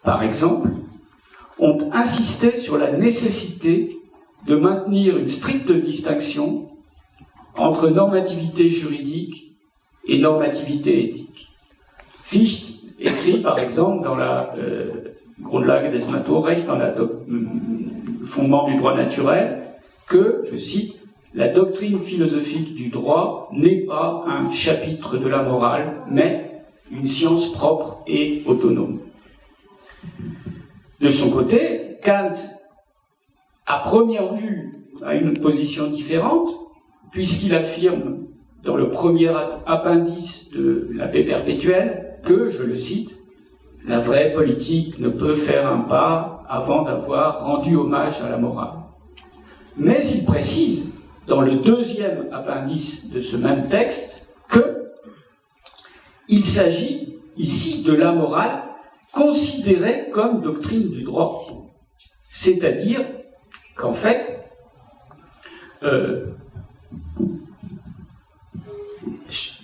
par exemple, ont insisté sur la nécessité de maintenir une stricte distinction entre normativité juridique et normativité éthique. Fichte écrit, par exemple, dans la Grundlage des Naturrechts, dans le fondement du droit naturel, que, je cite, la doctrine philosophique du droit n'est pas un chapitre de la morale, mais une science propre et autonome. De son côté, Kant, à première vue, a une position différente, puisqu'il affirme dans le premier appendice de la paix perpétuelle que, je le cite, la vraie politique ne peut faire un pas avant d'avoir rendu hommage à la morale. Mais il précise, dans le deuxième appendice de ce même texte, qu'il s'agit ici de la morale considérée comme doctrine du droit. C'est-à-dire qu'en fait,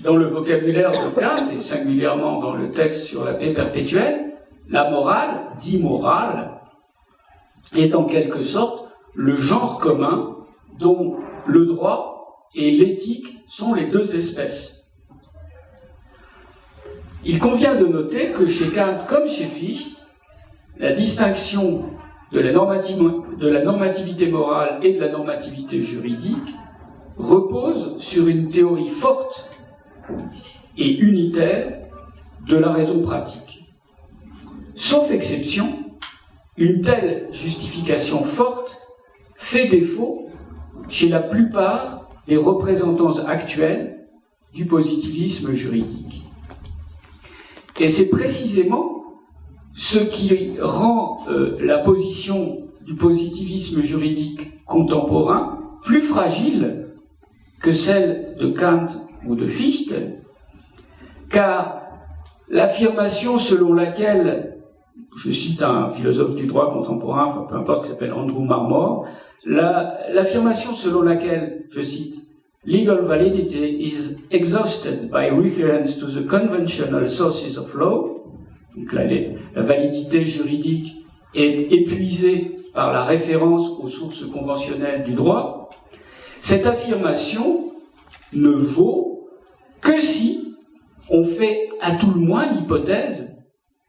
dans le vocabulaire de Kant, et singulièrement dans le texte sur la paix perpétuelle, la morale, dit morale, est en quelque sorte le genre commun dont le droit et l'éthique sont les deux espèces. Il convient de noter que chez Kant comme chez Fichte, la distinction de la normativité morale et de la normativité juridique repose sur une théorie forte et unitaire de la raison pratique. Sauf exception, une telle justification forte fait défaut chez la plupart des représentants actuels du positivisme juridique. Et c'est précisément ce qui rend la position du positivisme juridique contemporain plus fragile que celle de Kant ou de Fichte, car l'affirmation selon laquelle, je cite un philosophe du droit contemporain, enfin peu importe, qui s'appelle Andrew Marmor, l'affirmation selon laquelle, je cite, legal validity is exhausted by reference to the conventional sources of law, donc la validité juridique est épuisée par la référence aux sources conventionnelles du droit, cette affirmation ne vaut que si on fait à tout le moins l'hypothèse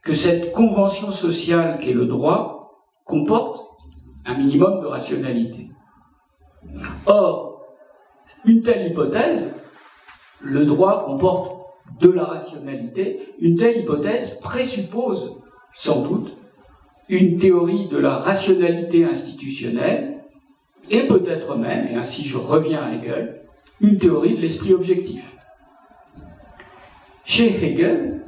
que cette convention sociale qu'est le droit comporte un minimum de rationalité. Or, une telle hypothèse, le droit comporte de la rationalité, une telle hypothèse présuppose sans doute une théorie de la rationalité institutionnelle et peut-être même, et ainsi je reviens à Hegel, une théorie de l'esprit objectif. Chez Hegel,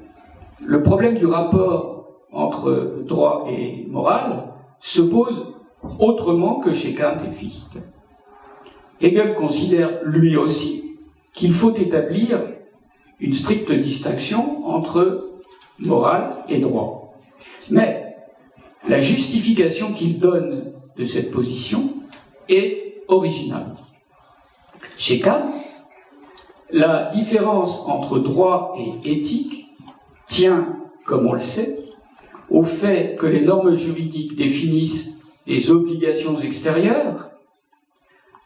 le problème du rapport entre droit et morale se pose autrement que chez Kant et Fichte. Hegel considère lui aussi qu'il faut établir une stricte distinction entre morale et droit. Mais la justification qu'il donne de cette position est originale. Chez Kant, la différence entre droit et éthique tient, comme on le sait, au fait que les normes juridiques définissent des obligations extérieures,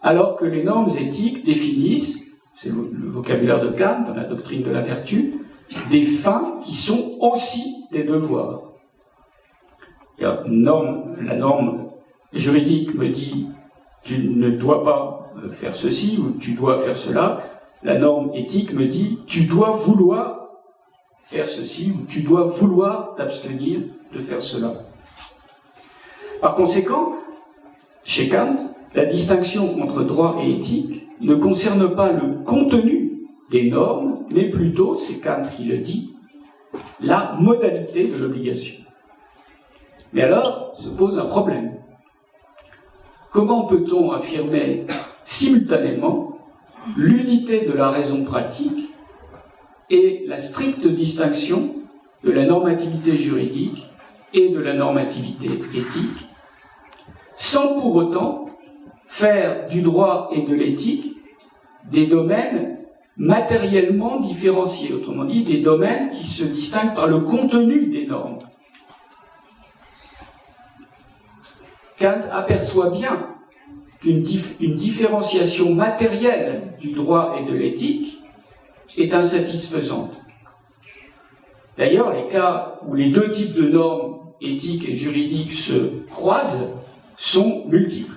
alors que les normes éthiques définissent, c'est le vocabulaire de Kant dans la doctrine de la vertu, des fins qui sont aussi des devoirs. La norme juridique me dit tu ne dois pas faire ceci ou tu dois faire cela. La norme éthique me dit tu dois vouloir faire ceci ou tu dois vouloir t'abstenir de faire cela. Par conséquent, chez Kant, la distinction entre droit et éthique ne concerne pas le contenu des normes, mais plutôt, c'est Kant qui le dit, la modalité de l'obligation. Mais alors, se pose un problème. Comment peut-on affirmer simultanément l'unité de la raison pratique et la stricte distinction de la normativité juridique et de la normativité éthique, sans pour autant faire du droit et de l'éthique des domaines matériellement différenciés, autrement dit, des domaines qui se distinguent par le contenu des normes. Kant aperçoit bien qu'une différenciation matérielle du droit et de l'éthique est insatisfaisante. D'ailleurs, les cas où les deux types de normes éthiques et juridiques se croisent sont multiples.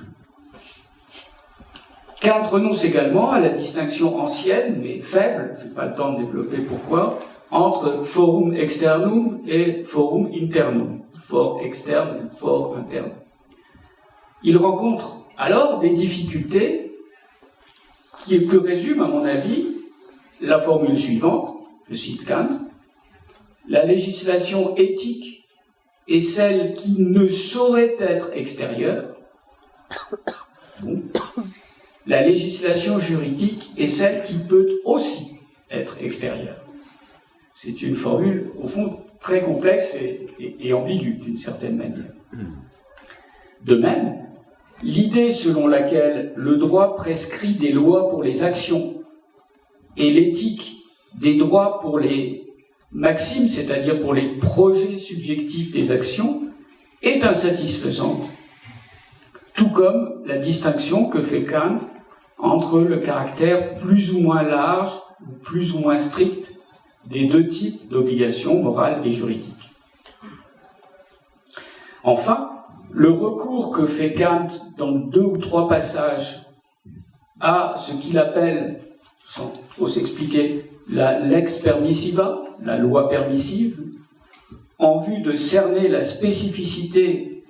Kant renonce également à la distinction ancienne, mais faible, je n'ai pas le temps de développer pourquoi, entre forum externum et forum internum, for externe et for interne. Il rencontre alors des difficultés que résume, à mon avis, la formule suivante, je cite Kant, la législation éthique est celle qui ne saurait être extérieure. Bon. La législation juridique est celle qui peut aussi être extérieure. C'est une formule, au fond, très complexe et ambiguë, d'une certaine manière. De même, l'idée selon laquelle le droit prescrit des lois pour les actions et l'éthique des droits pour les maximes, c'est-à-dire pour les projets subjectifs des actions, est insatisfaisante, tout comme la distinction que fait Kant entre le caractère plus ou moins large ou plus ou moins strict des deux types d'obligations morales et juridiques. Enfin, le recours que fait Kant dans 2 ou 3 passages à ce qu'il appelle, sans trop s'expliquer, la lex permissiva, la loi permissive, en vue de cerner la spécificité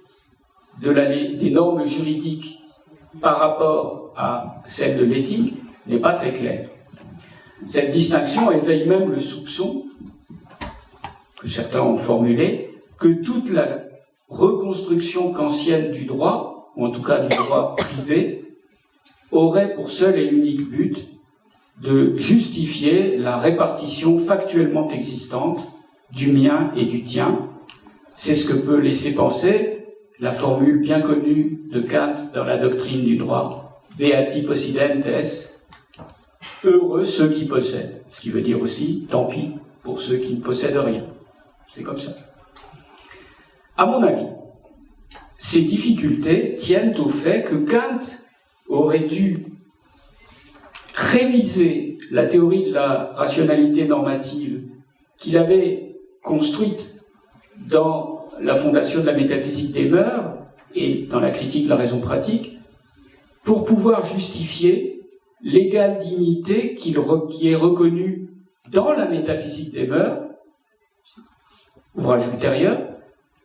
des normes juridiques par rapport à celle de l'éthique, n'est pas très clair. Cette distinction éveille même le soupçon, que certains ont formulé, que toute la reconstruction kantienne du droit, ou en tout cas du droit privé, aurait pour seul et unique but de justifier la répartition factuellement existante du mien et du tien. C'est ce que peut laisser penser la formule bien connue de Kant dans la doctrine du droit, beati possidentes, heureux ceux qui possèdent, ce qui veut dire aussi tant pis pour ceux qui ne possèdent rien. C'est comme ça. À mon avis, ces difficultés tiennent au fait que Kant aurait dû réviser la théorie de la rationalité normative qu'il avait construite dans la fondation de la métaphysique des mœurs et dans la critique de la raison pratique, pour pouvoir justifier l'égale dignité qui est reconnue dans la métaphysique des mœurs, ouvrage ultérieur,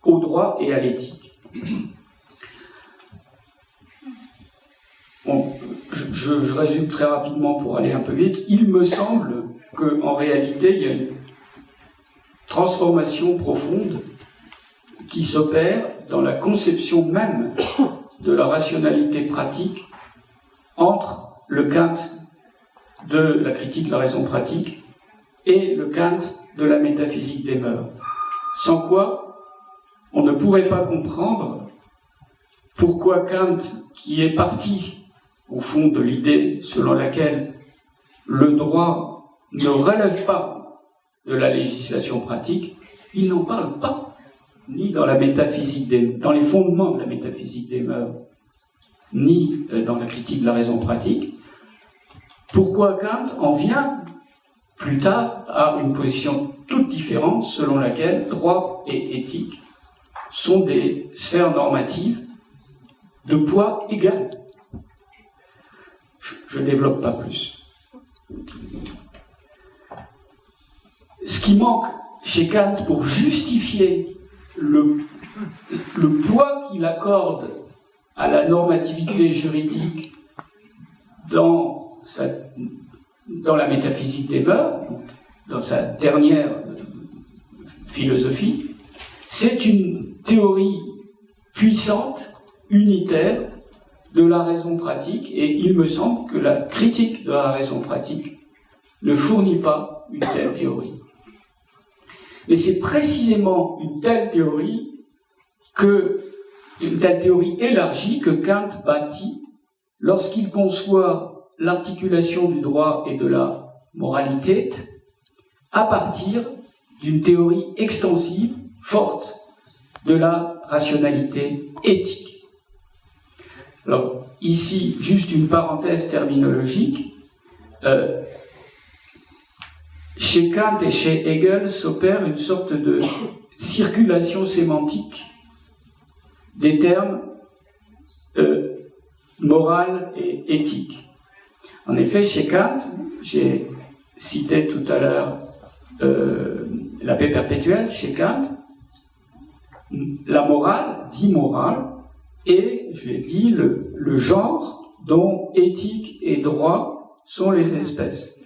au droit et à l'éthique. Bon, je résume très rapidement pour aller un peu vite. Il me semble qu'en réalité, il y a une transformation profonde qui s'opère dans la conception même de la rationalité pratique entre le Kant de la critique de la raison pratique et le Kant de la métaphysique des mœurs. Sans quoi, on ne pourrait pas comprendre pourquoi Kant, qui est parti au fond de l'idée selon laquelle le droit ne relève pas de la législation pratique, il n'en parle pas, ni dans la métaphysique dans les fondements de la métaphysique des mœurs, ni dans la critique de la raison pratique. Pourquoi Kant en vient plus tard à une position toute différente selon laquelle droit et éthique sont des sphères normatives de poids égal. Je ne développe pas plus. Ce qui manque chez Kant pour justifier le poids qu'il accorde à la normativité juridique dans la métaphysique des mœurs, dans sa dernière philosophie, c'est une théorie puissante, unitaire, de la raison pratique, et il me semble que la critique de la raison pratique ne fournit pas une telle théorie. Mais c'est précisément une telle théorie élargie que Kant bâtit lorsqu'il conçoit l'articulation du droit et de la moralité à partir d'une théorie extensive, forte, de la rationalité éthique. Alors, ici, juste une parenthèse terminologique. Chez Kant et chez Hegel s'opère une sorte de circulation sémantique des termes moral et éthique. En effet, chez Kant, j'ai cité tout à l'heure la paix perpétuelle, chez Kant, la morale, dit morale, et, je l'ai dit, le genre dont éthique et droit sont les espèces.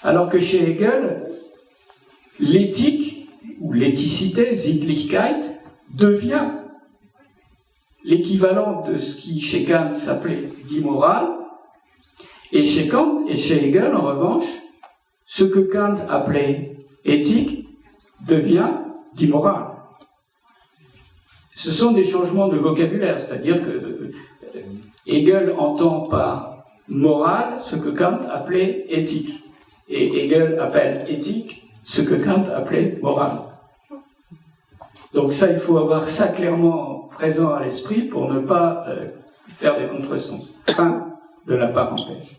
Alors que chez Hegel, l'éthique, ou l'éthicité, Sittlichkeit, devient l'équivalent de ce qui chez Kant s'appelait dit moral, et chez Kant et chez Hegel, en revanche, ce que Kant appelait éthique devient dit moral. Ce sont des changements de vocabulaire, c'est-à-dire que Hegel entend par morale ce que Kant appelait éthique, et Hegel appelle éthique ce que Kant appelait morale. Donc ça, il faut avoir ça clairement présent à l'esprit pour ne pas faire des contresens. Fin de la parenthèse.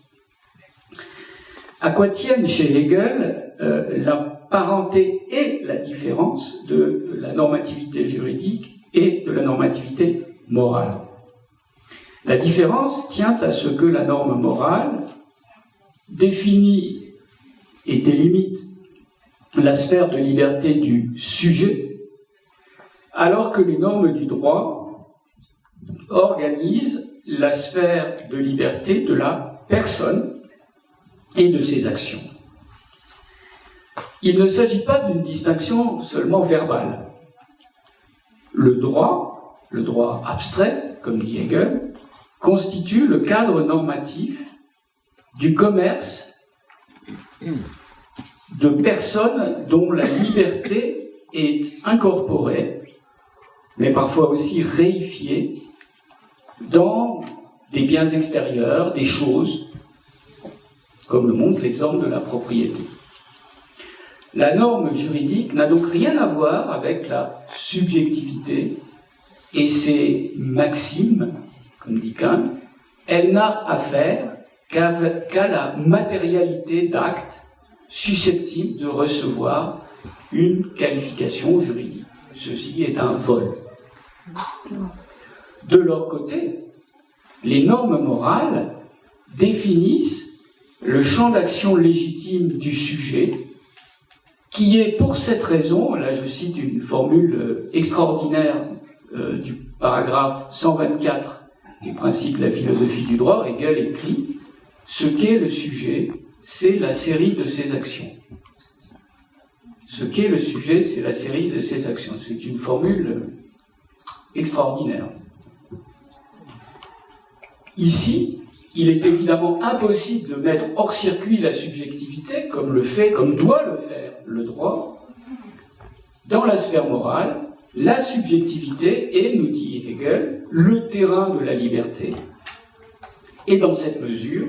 À quoi tiennent chez Hegel la parenté et la différence de la normativité juridique et de la normativité morale? La différence tient à ce que la norme morale définit et délimite la sphère de liberté du sujet, alors que les normes du droit organisent la sphère de liberté de la personne et de ses actions. Il ne s'agit pas d'une distinction seulement verbale. Le droit abstrait, comme dit Hegel, constitue le cadre normatif du commerce de personnes dont la liberté est incorporée, mais parfois aussi réifiée, dans des biens extérieurs, des choses, comme le montre l'exemple de la propriété. La norme juridique n'a donc rien à voir avec la subjectivité et ses maximes, comme dit Kant. Elle n'a affaire qu'à la matérialité d'actes susceptibles de recevoir une qualification juridique. Ceci est un vol. De leur côté, les normes morales définissent le champ d'action légitime du sujet, qui est pour cette raison, là je cite une formule extraordinaire du paragraphe 124 les principes de la philosophie du droit, Hegel écrit « Ce qu'est le sujet, c'est la série de ses actions ». Ce qu'est le sujet, c'est la série de ses actions. C'est une formule extraordinaire. Ici, il est évidemment impossible de mettre hors circuit la subjectivité, comme le fait, comme doit le faire le droit. Dans la sphère morale, la subjectivité est, nous dit Hegel, le terrain de la liberté. Et dans cette mesure,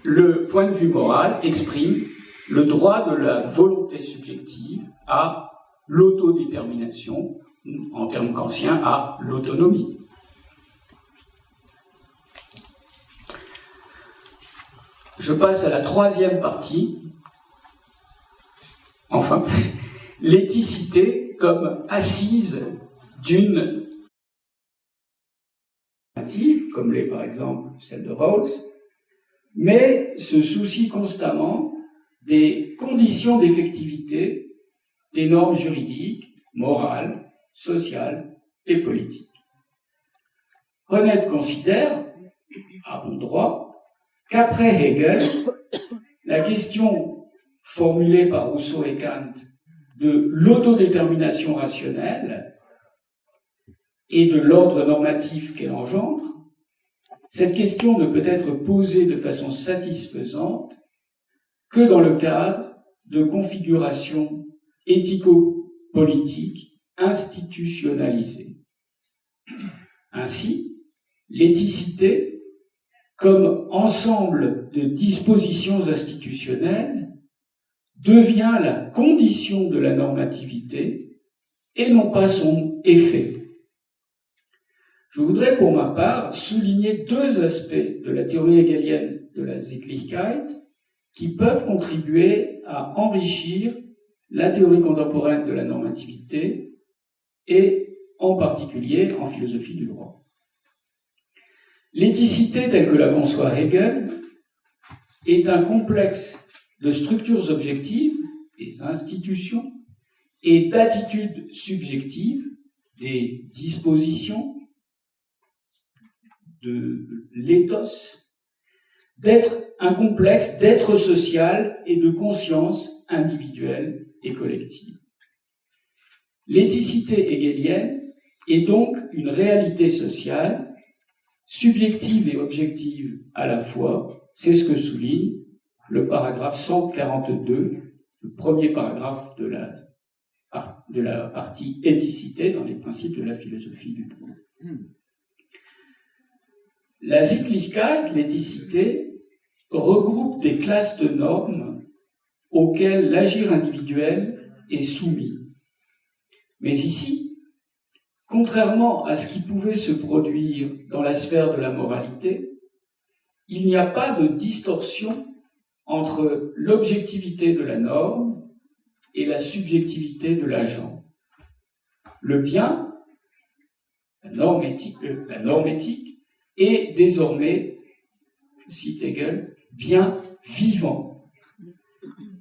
le point de vue moral exprime le droit de la volonté subjective à l'autodétermination, en termes kantiens, à l'autonomie. Je passe à la troisième partie. Enfin, l'éthicité comme assise d'une alternative, comme l'est par exemple celle de Rawls, mais se soucie constamment des conditions d'effectivité des normes juridiques, morales, sociales et politiques. Honneth considère, à bon droit, qu'après Hegel, la question formulée par Rousseau et Kant de l'autodétermination rationnelle et de l'ordre normatif qu'elle engendre, cette question ne peut être posée de façon satisfaisante que dans le cadre de configurations éthico-politiques institutionnalisées. Ainsi, l'éthicité, comme ensemble de dispositions institutionnelles, devient la condition de la normativité et non pas son effet. Je voudrais pour ma part souligner deux aspects de la théorie hegelienne de la Sittlichkeit qui peuvent contribuer à enrichir la théorie contemporaine de la normativité et en particulier en philosophie du droit. L'éthicité telle que la conçoit Hegel est un complexe de structures objectives, des institutions, et d'attitudes subjectives, des dispositions, de l'éthos, d'être un complexe d'être social et de conscience individuelle et collective. L'éthicité hegelienne est donc une réalité sociale, subjective et objective à la fois, c'est ce que souligne le paragraphe 142, le premier paragraphe de la partie éthicité dans les principes de la philosophie du droit. La Sittlichkeit, l'éthicité, regroupe des classes de normes auxquelles l'agir individuel est soumis. Mais ici, contrairement à ce qui pouvait se produire dans la sphère de la moralité, il n'y a pas de distorsion entre l'objectivité de la norme et la subjectivité de l'agent. Le bien, la norme éthique, est désormais, je cite Hegel, bien vivant,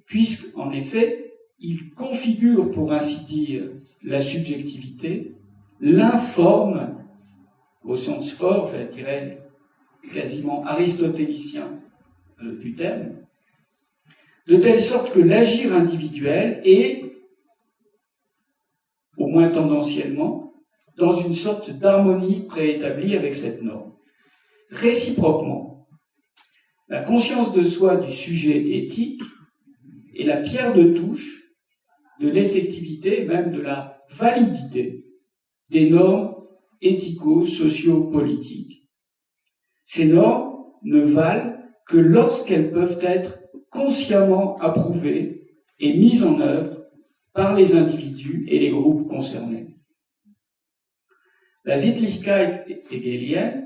puisqu'en effet, il configure, pour ainsi dire, la subjectivité, l'informe, au sens fort, je dirais, quasiment aristotélicien du terme, de telle sorte que l'agir individuel est, au moins tendanciellement, dans une sorte d'harmonie préétablie avec cette norme. Réciproquement, la conscience de soi du sujet éthique est la pierre de touche de l'effectivité, même de la validité des normes éthico-socio-politiques. Ces normes ne valent que lorsqu'elles peuvent être consciemment approuvées et mises en œuvre par les individus et les groupes concernés. La Sittlichkeit hegelienne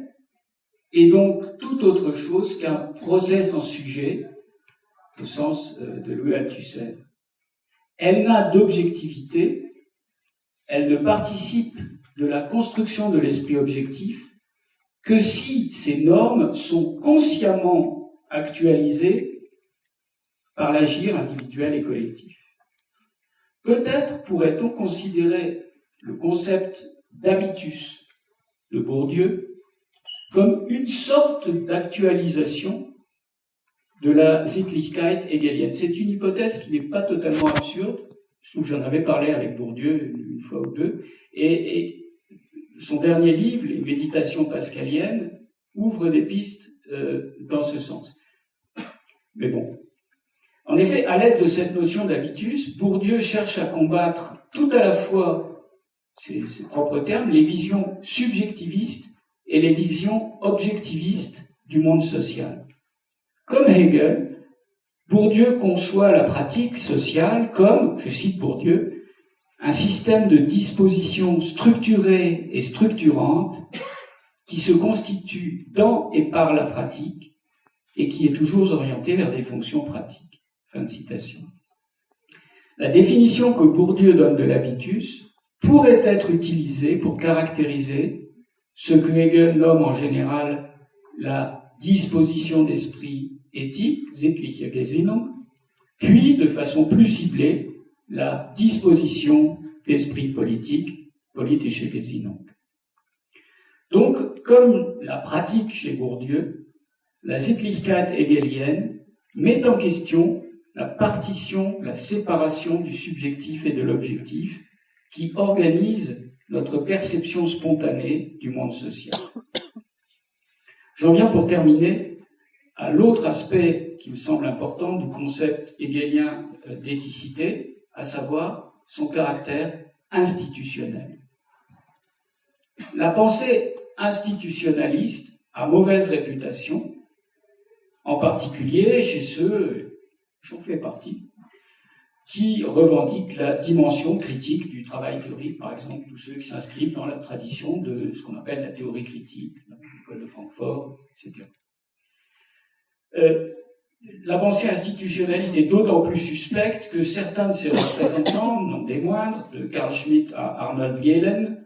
est donc tout autre chose qu'un procès sans sujet, au sens de Louis Althusser. Elle n'a d'objectivité, elle ne participe de la construction de l'esprit objectif que si ces normes sont consciemment actualisées par l'agir individuel et collectif. Peut-être pourrait-on considérer le concept d'habitus de Bourdieu comme une sorte d'actualisation de la Sittlichkeit hegelienne. C'est une hypothèse qui n'est pas totalement absurde. Je trouve que j'en avais parlé avec Bourdieu une fois ou deux. Et son dernier livre, Les Méditations pascaliennes, ouvre des pistes dans ce sens. Mais bon. En effet, à l'aide de cette notion d'habitus, Bourdieu cherche à combattre tout à la fois, ses propres termes, les visions subjectivistes et les visions objectivistes du monde social. Comme Hegel, Bourdieu conçoit la pratique sociale comme, je cite Bourdieu, un système de dispositions structurées et structurantes qui se constitue dans et par la pratique et qui est toujours orienté vers des fonctions pratiques. Fin de citation. La définition que Bourdieu donne de l'habitus pourrait être utilisée pour caractériser ce que Hegel nomme en général la disposition d'esprit éthique, sittliche Gesinnung, puis de façon plus ciblée, la disposition d'esprit politique, politische Gesinnung. Donc, comme la pratique chez Bourdieu, la Sittlichkeit hegelienne met en question la partition, la séparation du subjectif et de l'objectif qui organise notre perception spontanée du monde social. J'en viens pour terminer à l'autre aspect qui me semble important du concept hegelien d'éthicité, à savoir son caractère institutionnel. La pensée institutionnaliste a mauvaise réputation, en particulier chez ceux, j'en fais partie, qui revendiquent la dimension critique du travail théorique, par exemple tous ceux qui s'inscrivent dans la tradition de ce qu'on appelle la théorie critique, l'école de Francfort, etc. La pensée institutionnaliste est d'autant plus suspecte que certains de ses représentants, non des moindres, de Carl Schmitt à Arnold Gehlen,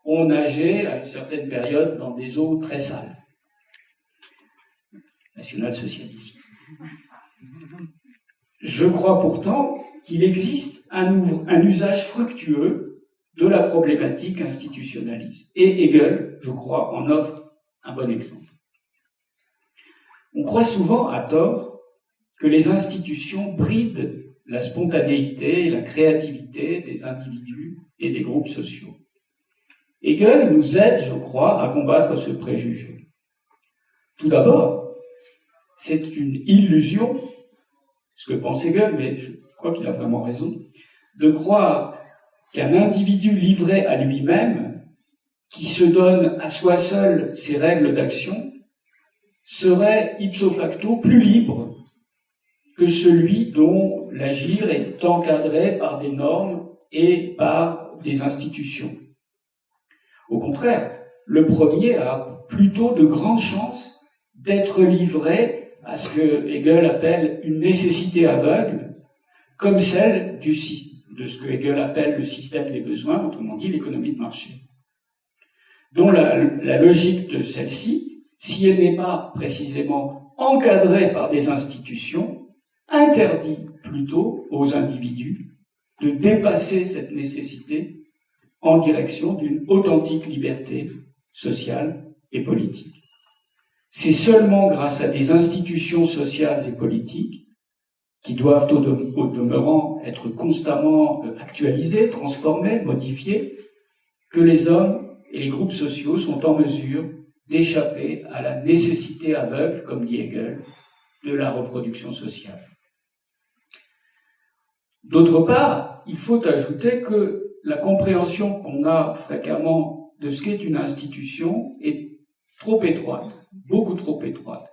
ont nagé à une certaine période dans des eaux très sales. National-socialisme. Je crois pourtant qu'il existe un usage fructueux de la problématique institutionnaliste. Et Hegel, je crois, en offre un bon exemple. On croit souvent, à tort, que les institutions brident la spontanéité et la créativité des individus et des groupes sociaux. Hegel nous aide, je crois, à combattre ce préjugé. Tout d'abord, c'est une illusion, ce que pense Hegel, mais je crois qu'il a vraiment raison, de croire qu'un individu livré à lui-même, qui se donne à soi seul ses règles d'action, serait ipso facto plus libre que celui dont l'agir est encadré par des normes et par des institutions. Au contraire, le premier a plutôt de grandes chances d'être livré à ce que Hegel appelle une nécessité aveugle, comme celle de ce que Hegel appelle le système des besoins, autrement dit l'économie de marché, dont la logique de celle-ci, si elle n'est pas précisément encadrée par des institutions, interdit plutôt aux individus de dépasser cette nécessité en direction d'une authentique liberté sociale et politique. C'est seulement grâce à des institutions sociales et politiques qui doivent au demeurant être constamment actualisées, transformées, modifiées, que les hommes et les groupes sociaux sont en mesure d'échapper à la nécessité aveugle, comme dit Hegel, de la reproduction sociale. D'autre part, il faut ajouter que la compréhension qu'on a fréquemment de ce qu'est une institution est trop étroite, beaucoup trop étroite.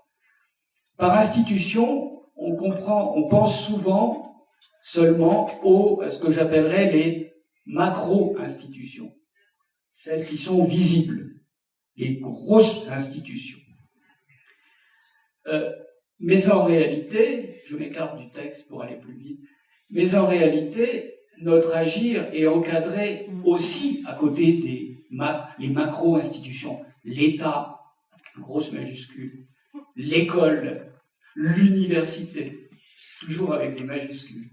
Par institution, on pense souvent seulement à ce que j'appellerais les macro-institutions, celles qui sont visibles, les grosses institutions. Mais en réalité, je m'écarte du texte pour aller plus vite, mais en réalité, notre agir est encadré aussi à côté des les macro-institutions. L'État, avec une grosse majuscule, l'école, l'université, toujours avec des majuscules.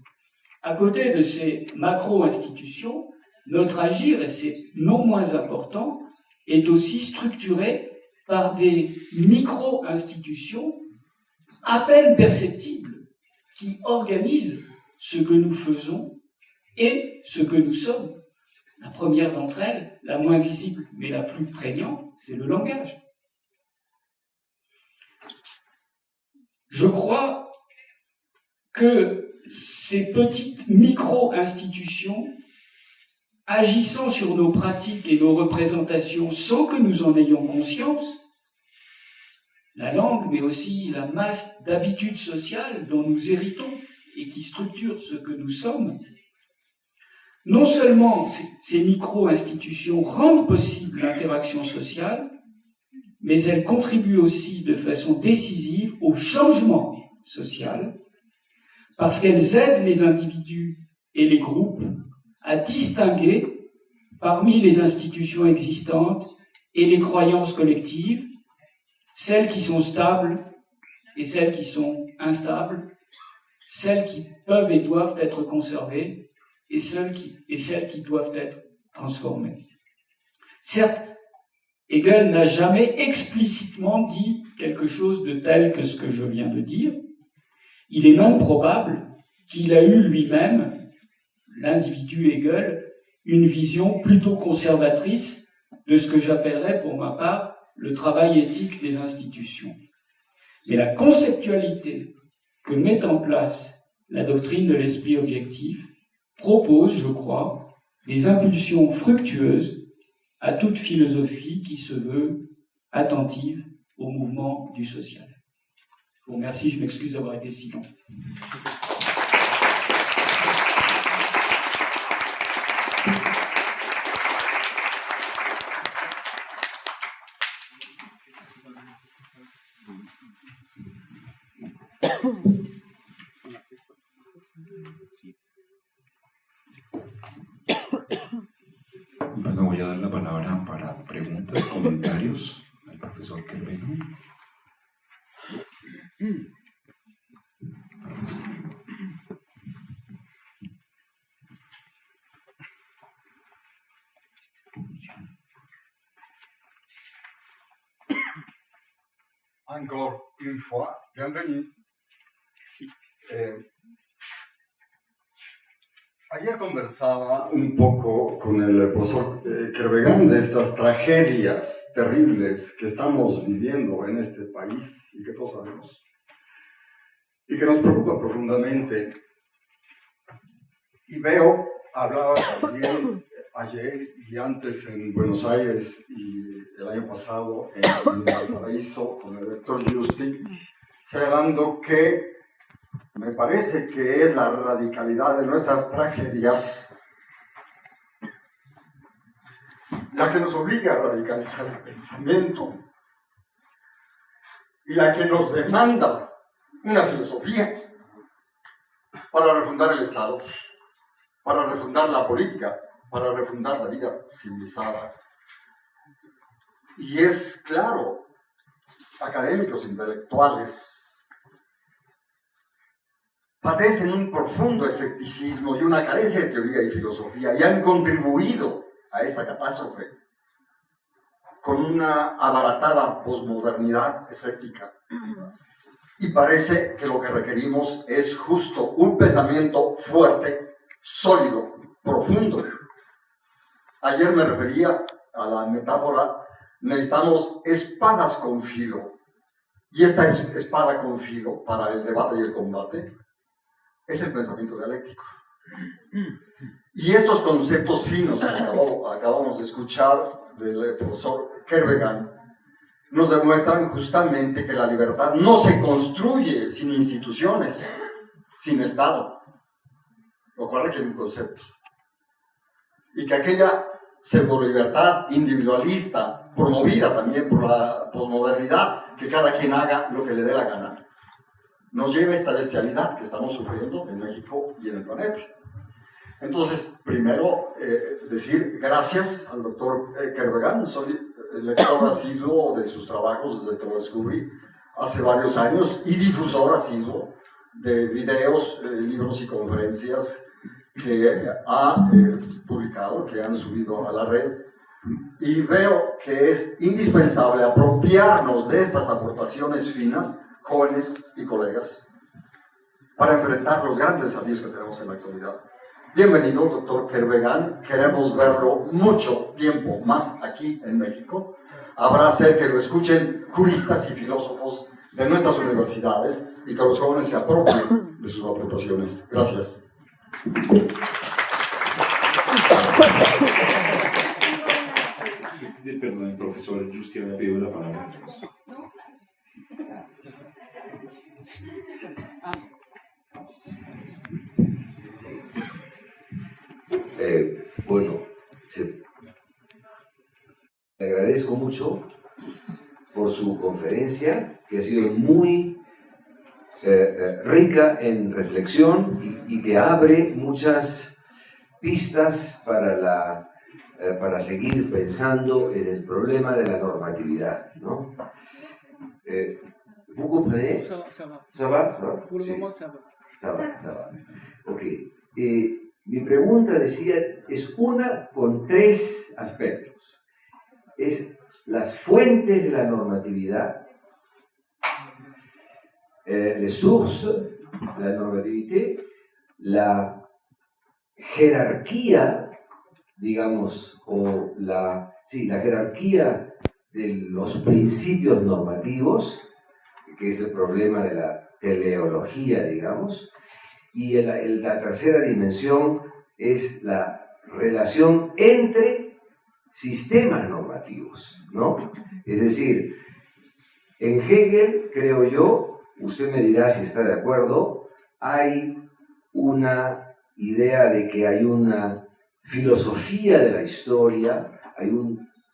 À côté de ces macro-institutions, notre agir, et c'est non moins important, est aussi structuré par des micro-institutions à peine perceptibles qui organisent ce que nous faisons et ce que nous sommes. La première d'entre elles, la moins visible mais la plus prégnante, c'est le langage. Je crois que ces petites micro-institutions, agissant sur nos pratiques et nos représentations sans que nous en ayons conscience, la langue, mais aussi la masse d'habitudes sociales dont nous héritons et qui structurent ce que nous sommes, non seulement ces micro-institutions rendent possible l'interaction sociale, mais elles contribuent aussi de façon décisive au changement social, parce qu'elles aident les individus et les groupes à distinguer parmi les institutions existantes et les croyances collectives, celles qui sont stables et celles qui sont instables, celles qui peuvent et doivent être conservées et celles qui doivent être transformées. Certes, Hegel n'a jamais explicitement dit quelque chose de tel que ce que je viens de dire. Il est même probable qu'il a eu lui-même, l'individu Hegel, une vision plutôt conservatrice de ce que j'appellerais pour ma part le travail éthique des institutions. Mais la conceptualité que met en place la doctrine de l'esprit objectif propose, je crois, des impulsions fructueuses à toute philosophie qui se veut attentive au mouvement du social. Je vous remercie, je m'excuse d'avoir été si long. Bueno, voy a dar la palabra para preguntas, comentarios al profesor Kervegand. Encore une fois, bienvenue. Sí. Ayer conversaba un poco con el profesor Kervegand de estas tragedias terribles que estamos viviendo en este país y que todos sabemos y que nos preocupa profundamente. Y hablaba también ayer y antes en Buenos Aires y el año pasado en Valparaíso con el doctor Justi, señalando que me parece que es la radicalidad de nuestras tragedias la que nos obliga a radicalizar el pensamiento y la que nos demanda una filosofía para refundar el Estado, para refundar la política, para refundar la vida civilizada. Y es claro, académicos intelectuales padecen un profundo escepticismo y una carencia de teoría y filosofía y han contribuido a esa catástrofe con una abaratada posmodernidad escéptica. Y parece que lo que requerimos es justo un pensamiento fuerte, sólido, profundo. Ayer me refería a la metáfora, necesitamos espadas con filo. Y esta espada con filo para el debate y el combate es el pensamiento dialéctico. Y estos conceptos finos que acabamos de escuchar del profesor Kervegand nos demuestran justamente que la libertad no se construye sin instituciones, sin Estado, lo cual requiere un concepto. Y que aquella pseudo-libertad individualista, promovida también por la posmodernidad, que cada quien haga lo que le dé la gana, nos lleva a esta bestialidad que estamos sufriendo en México y en el planeta. Entonces, primero, decir gracias al doctor Kervegand. Soy lector asiduo de sus trabajos desde que lo descubrí hace varios años y difusor asiduo de videos, libros y conferencias que ha publicado, que han subido a la red Y veo que es indispensable apropiarnos de estas aportaciones finas, jóvenes y colegas, para enfrentar los grandes desafíos que tenemos en la actualidad. Bienvenido, doctor Kerbegán. Queremos verlo mucho tiempo más aquí en México. Habrá ser que lo escuchen juristas y filósofos de nuestras universidades y que los jóvenes se apropien de sus aportaciones. Gracias. Perdón, el profesor Justi había pedido la palabra. Bueno, le agradezco mucho por su conferencia, que ha sido muy rica en reflexión y que abre muchas pistas para seguir pensando en el problema de la normatividad, ¿no? ¿Vous comprenez? Ça va? Pour le Sí. moment, ça va. Ça va. Ok. Mi pregunta, decía, es una con tres aspectos. Es las fuentes de la normatividad, les sources de la normatividad, la jerarquía, digamos, o la jerarquía de los principios normativos, que es el problema de la teleología, digamos, y la tercera dimensión es la relación entre sistemas normativos, ¿no? Es decir, en Hegel, creo yo, usted me dirá si está de acuerdo, hay una idea de que hay una filosofía de la historia, hay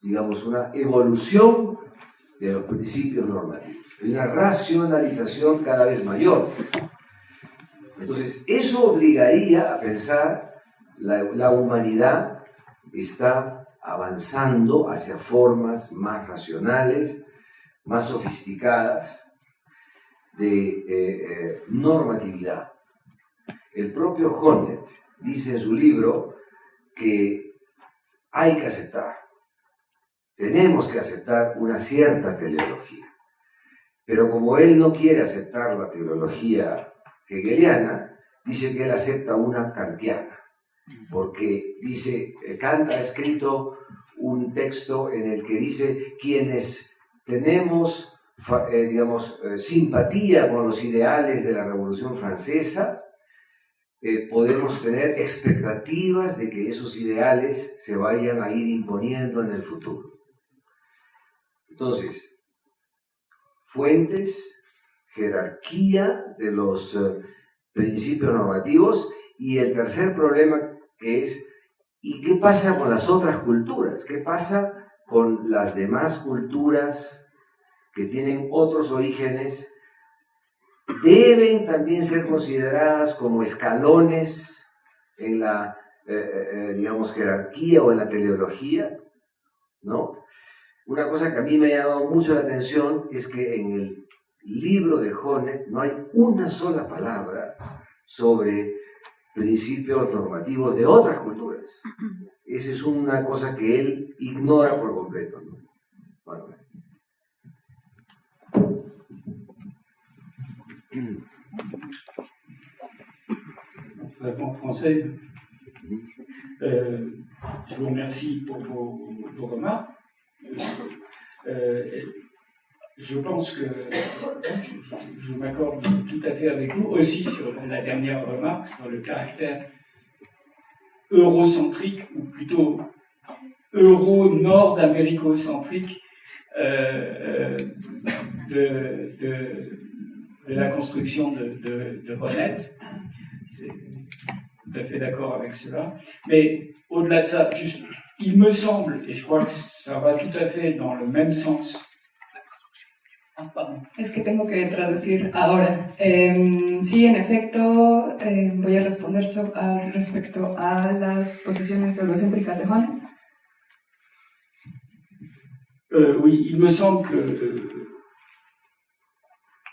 digamos, una evolución de los principios normativos, hay una racionalización cada vez mayor. Entonces, eso obligaría a pensar la humanidad está avanzando hacia formas más racionales, más sofisticadas de normatividad. El propio Honneth dice en su libro que hay que aceptar, tenemos que aceptar una cierta teleología. Pero como él no quiere aceptar la teleología hegeliana, dice que él acepta una kantiana, porque dice, Kant ha escrito un texto en el que dice quienes tenemos, digamos, simpatía con los ideales de la Revolución Francesa, podemos tener expectativas de que esos ideales se vayan a ir imponiendo en el futuro. Entonces, fuentes, jerarquía de los principios normativos, y el tercer problema que es, ¿y qué pasa con las otras culturas? ¿Qué pasa con las demás culturas que tienen otros orígenes? ¿Deben también ser consideradas como escalones en la, digamos, jerarquía o en la teleología? ¿No? Una cosa que a mí me ha llamado mucho la atención es que en el libro de Honneth no hay una sola palabra sobre principios normativos de otras culturas. Esa es una cosa que él ignora por completo, ¿no? Bueno. En français, je vous remercie pour vos remarques. Je pense que je m'accorde tout à fait avec vous, aussi sur la dernière remarque, sur le caractère eurocentrique, ou plutôt euro-nord-américo-centrique de la construction de Honneth. C'est tout à fait d'accord avec cela. Mais au-delà de ça, juste, il me semble, et je crois que ça va tout à fait dans le même sens. Ah, pardon. Es que tengo que traducir ahora. Sí, en efecto, voy a responder respecto a las posiciones eurocéntricas de Honneth. Oui, il me semble que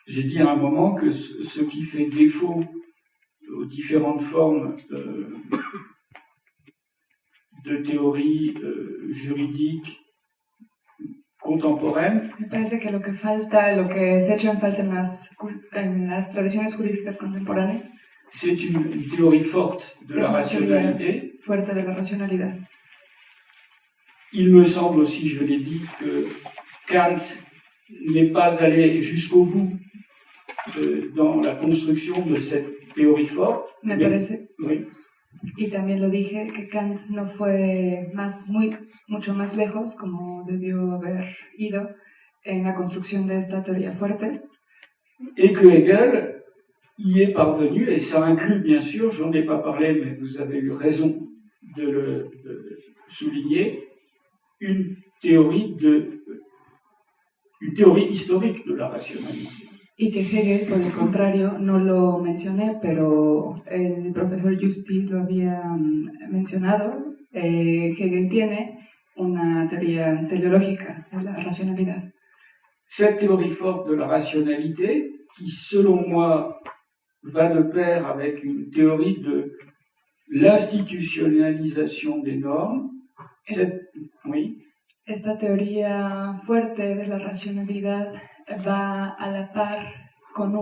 j'ai dit à un moment que ce qui fait défaut aux différentes formes de théorie juridique contemporaine, Me parece que lo que falta, lo que se ha hecho en falta en las tradiciones jurídicas contemporáneas, c'est une théorie forte de la rationalité. fuerte de la racionalidad. Il me semble aussi, je l'ai dit, que Kant n'est pas allé jusqu'au bout dans la construction de cette théorie forte. Me Mais- parece, oui. y también lo dije, que Kant no fue mucho más lejos, como debió haber ido, en la construcción de esta teoría fuerte, Et que Hegel y est parvenu, et ça inclut bien sûr, j'en ai pas parlé, mais vous avez eu raison de le souligner, une théorie historique de la rationalité. y que Hegel, por el contrario, no lo mencioné, pero el profesor Justi lo había mencionado, Hegel tiene una teoría teleológica de la racionalidad. Cette théorie forte de la rationalité, qui selon moi va de pair avec une théorie de l'institutionnalisation des normes, oui, Esta teoría fuerte de la racionalidad va a la par con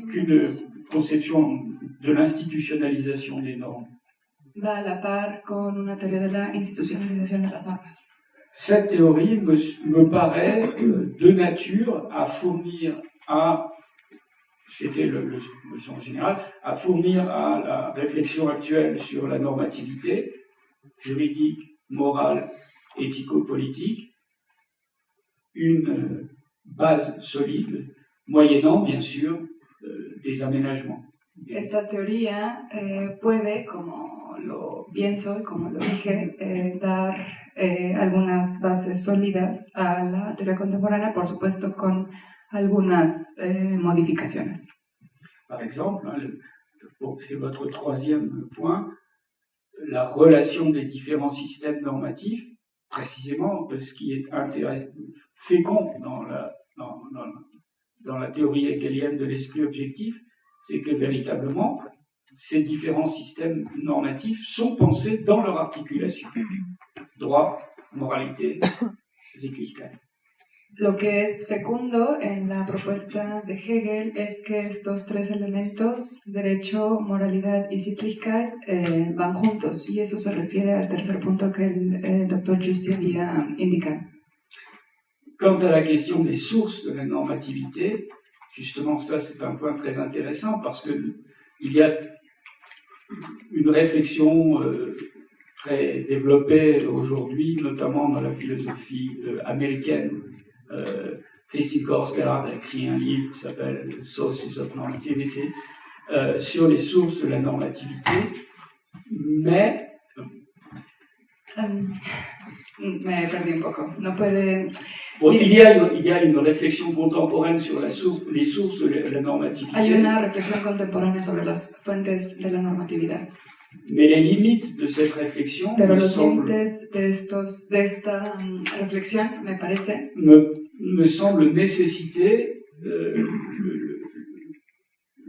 qu'une conception de l'institutionnalisation des normes. va a la par con una teoría de la institucionalización de las normas. Cette théorie me paraît de nature à fournir c'était le sens général, à fournir à la réflexion actuelle sur la normativité juridique, morale, éthico-politique, une base solide, moyennant bien sûr des aménagements. Esta teoría puede, como lo pienso y como lo dije, dar algunas bases sólidas a la teoría contemporánea, por supuesto con algunas modificaciones. Par exemple, c'est votre troisième point, la relation des différents systèmes normatifs, précisément ce qui est fécond dans la théorie hegelienne de l'esprit objectif, c'est que véritablement, ces différents systèmes normatifs sont pensés dans leur articulation. Droit, moralité, Sittlichkeit. Lo que es fecundo en la propuesta de Hegel es que estos tres elementos, derecho, moralidad y Sittlichkeit, van juntos, y eso se refiere al tercer punto que el doctor Justi había indicado. Quant à la question des sources de la normativité, justement ça c'est un point très intéressant parce que il y a une réflexion très développée aujourd'hui, notamment dans la philosophie américaine. Christine Korsgaard a écrit un livre qui s'appelle Sources of Normativity sur les sources de la normativité, mais me perdí un poco. No puede. Bon, il y a une réflexion contemporaine sur les sources de la normativité. Hay una reflexión contemporánea sobre las fuentes de la normatividad. Mais les limites de cette réflexion Pero los límites de esta reflexión, me parece, me semble nécessiter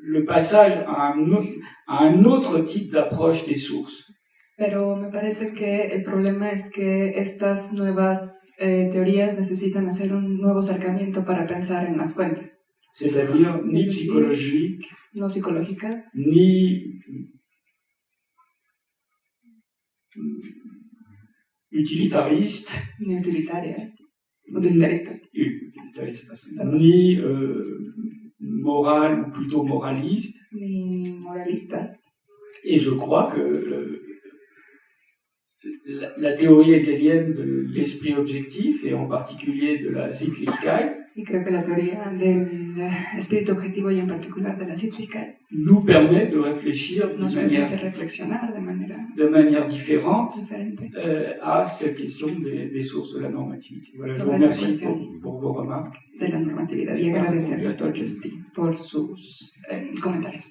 le passage à un autre type d'approche des sources. Pero me parece que el problema es que estas nuevas teorías necesitan hacer un nuevo acercamiento para pensar en las fuentes. C'est-à-dire ni psychologique, no psicológicas, ni utilitariste, ni utilitaristas, ni moral ou plutôt moraliste. Ni moralistas. Et je crois que la théorie hegelienne de l'esprit objectif, et en particulier de la Sittlichkeit, y creo que la teoría del espíritu objetivo y en particular de la Sittlichkeit nous permet de réfléchir nos permite reflexionar de manière différente diferente à cette question des sources de la normativité. Voilà, je vous sobre esta remercie cuestión pour vos remarques. de la normatividad y agradecer al doctor Justi por sus comentarios.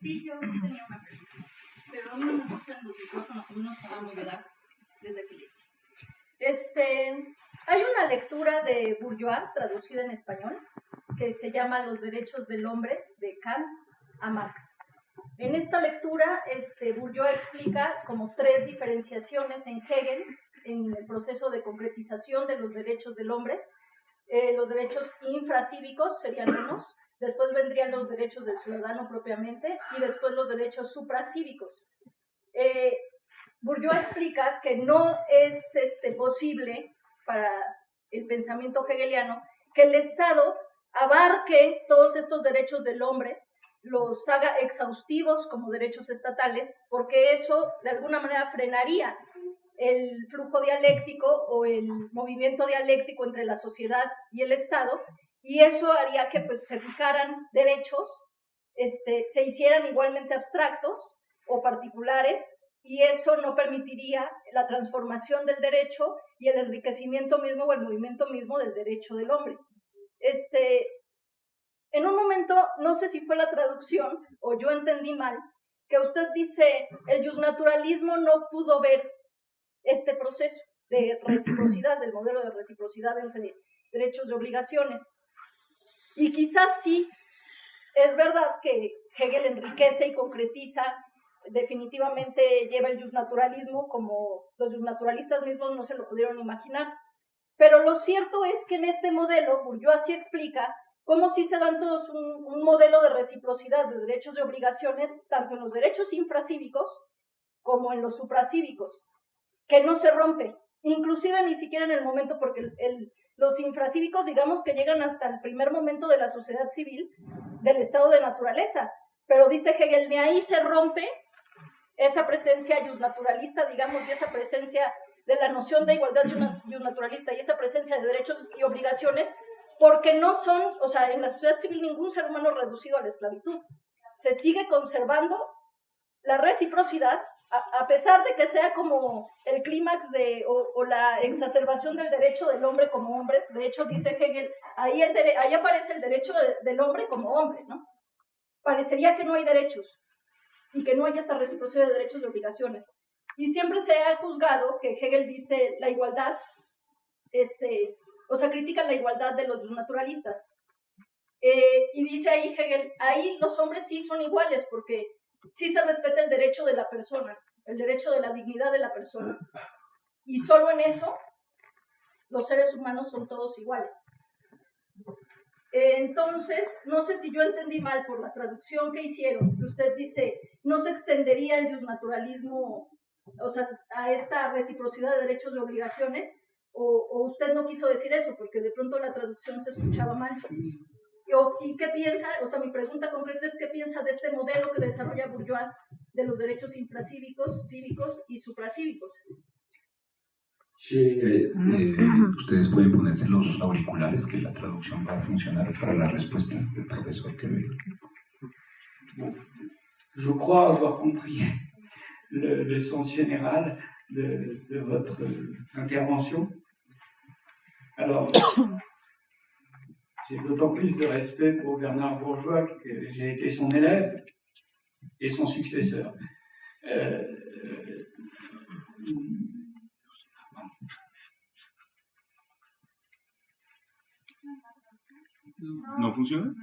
Sí, yo tenía una pregunta, pero no me gustan los micrófonos y unos podemos dar desde aquí. Hay una lectura de Bourdieu, traducida en español, que se llama Los derechos del hombre, de Kant a Marx. En esta lectura, Bourdieu explica como 3 diferenciaciones en Hegel en el proceso de concretización de los derechos del hombre. Los derechos infracívicos serían unos, después vendrían los derechos del ciudadano propiamente y después los derechos supracívicos. Bourdieu explica que no es posible para el pensamiento hegeliano que el Estado abarque todos estos derechos del hombre, los haga exhaustivos como derechos estatales, porque eso de alguna manera frenaría el flujo dialéctico o el movimiento dialéctico entre la sociedad y el Estado, y eso haría que pues, se fijaran derechos, se hicieran igualmente abstractos o particulares, y eso no permitiría la transformación del derecho y el enriquecimiento mismo o el movimiento mismo del derecho del hombre. En un momento, no sé si fue la traducción o yo entendí mal, que usted dice, el justnaturalismo no pudo ver este proceso de reciprocidad, del modelo de reciprocidad entre derechos y obligaciones. Y quizás sí, es verdad que Hegel enriquece y concretiza, definitivamente lleva el justnaturalismo como los justnaturalistas mismos no se lo pudieron imaginar. Pero lo cierto es que en este modelo, Bourdieu así explica, cómo sí se dan todos un modelo de reciprocidad de derechos y obligaciones, tanto en los derechos infracívicos como en los supracívicos, que no se rompe, inclusive ni siquiera en el momento, porque los infracívicos digamos que llegan hasta el primer momento de la sociedad civil, del estado de naturaleza, pero dice Hegel, ni ahí se rompe esa presencia justnaturalista, digamos, y esa presencia de la noción de igualdad justnaturalista y esa presencia de derechos y obligaciones, porque no son, o sea, en la sociedad civil ningún ser humano reducido a la esclavitud. Se sigue conservando la reciprocidad, a pesar de que sea como el clímax o la exacerbación del derecho del hombre como hombre. De hecho, dice Hegel, ahí aparece el derecho del hombre como hombre, ¿no? Parecería que no hay derechos y que no hay esta reciprocidad de derechos y obligaciones. Y siempre se ha juzgado que Hegel dice la igualdad, o sea, critica la igualdad de los naturalistas. Y dice ahí Hegel, ahí los hombres sí son iguales porque sí se respeta el derecho de la persona, el derecho de la dignidad de la persona. Y solo en eso los seres humanos son todos iguales. Entonces, no sé si yo entendí mal por la traducción que hicieron, que usted dice, no se extendería el justnaturalismo, o sea, a esta reciprocidad de derechos y obligaciones, o usted no quiso decir eso, porque de pronto la traducción se escuchaba mal. ¿Y qué piensa? O sea, mi pregunta concreta es, ¿qué piensa de este modelo que desarrolla Bourdieu de los derechos infracívicos, cívicos y supracívicos? Ustedes pueden ponerse los auriculares, que la traducción va a funcionar para la respuesta del profesor Quevedo. Je crois avoir compris le sens général de votre intervention. Alors, j'ai d'autant plus de respect pour Bernard Bourgeois que j'ai été son élève et son successeur. ¿No funciona?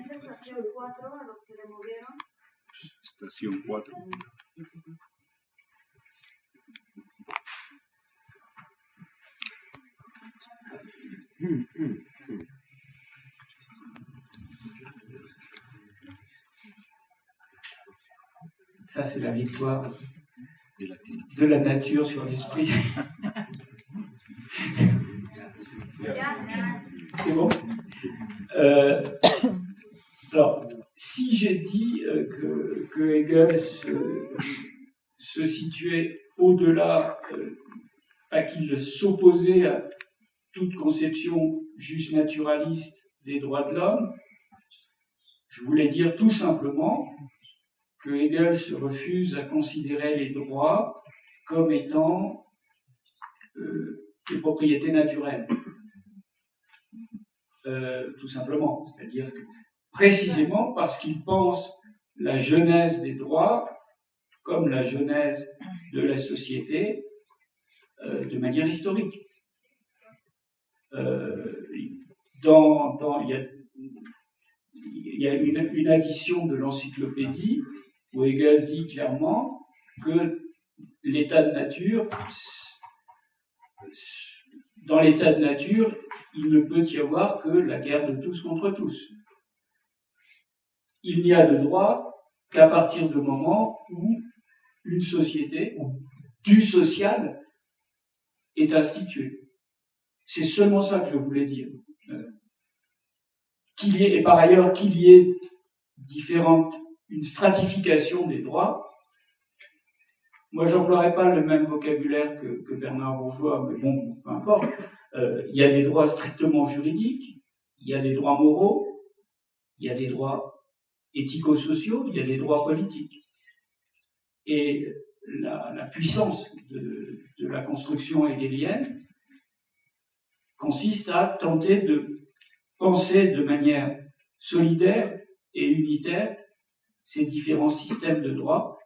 Estación 4, a los que le movieron. Estación 4. Ça, c'est la victoire de la nature sur l'esprit. C'est bon. Alors, si j'ai dit que Hegel se situait au-delà, qu'il s'opposait à toute conception juste naturaliste des droits de l'homme, je voulais dire tout simplement que Hegel se refuse à considérer les droits comme étant des propriétés naturelles. Tout simplement, c'est-à-dire que précisément parce qu'il pense la genèse des droits comme la genèse de la société de manière historique. Il y a il y a une addition de l'encyclopédie où Hegel dit clairement que l'état de nature, dans l'état de nature, il ne peut y avoir que la guerre de tous contre tous. Il n'y a de droit qu'à partir du moment où une société, ou du social, est instituée. C'est seulement ça que je voulais dire. Qu'il y ait, et par ailleurs, qu'il y ait une stratification des droits. Moi, j'emploierai pas le même vocabulaire que Bernard Bourgeois, mais bon, peu importe. Il y a des droits strictement juridiques, il y a des droits moraux, il y a des droits éthico-sociaux, il y a des droits politiques. Et la puissance de la construction hegelienne consiste à tenter de penser de manière solidaire et unitaire ces différents systèmes de droit,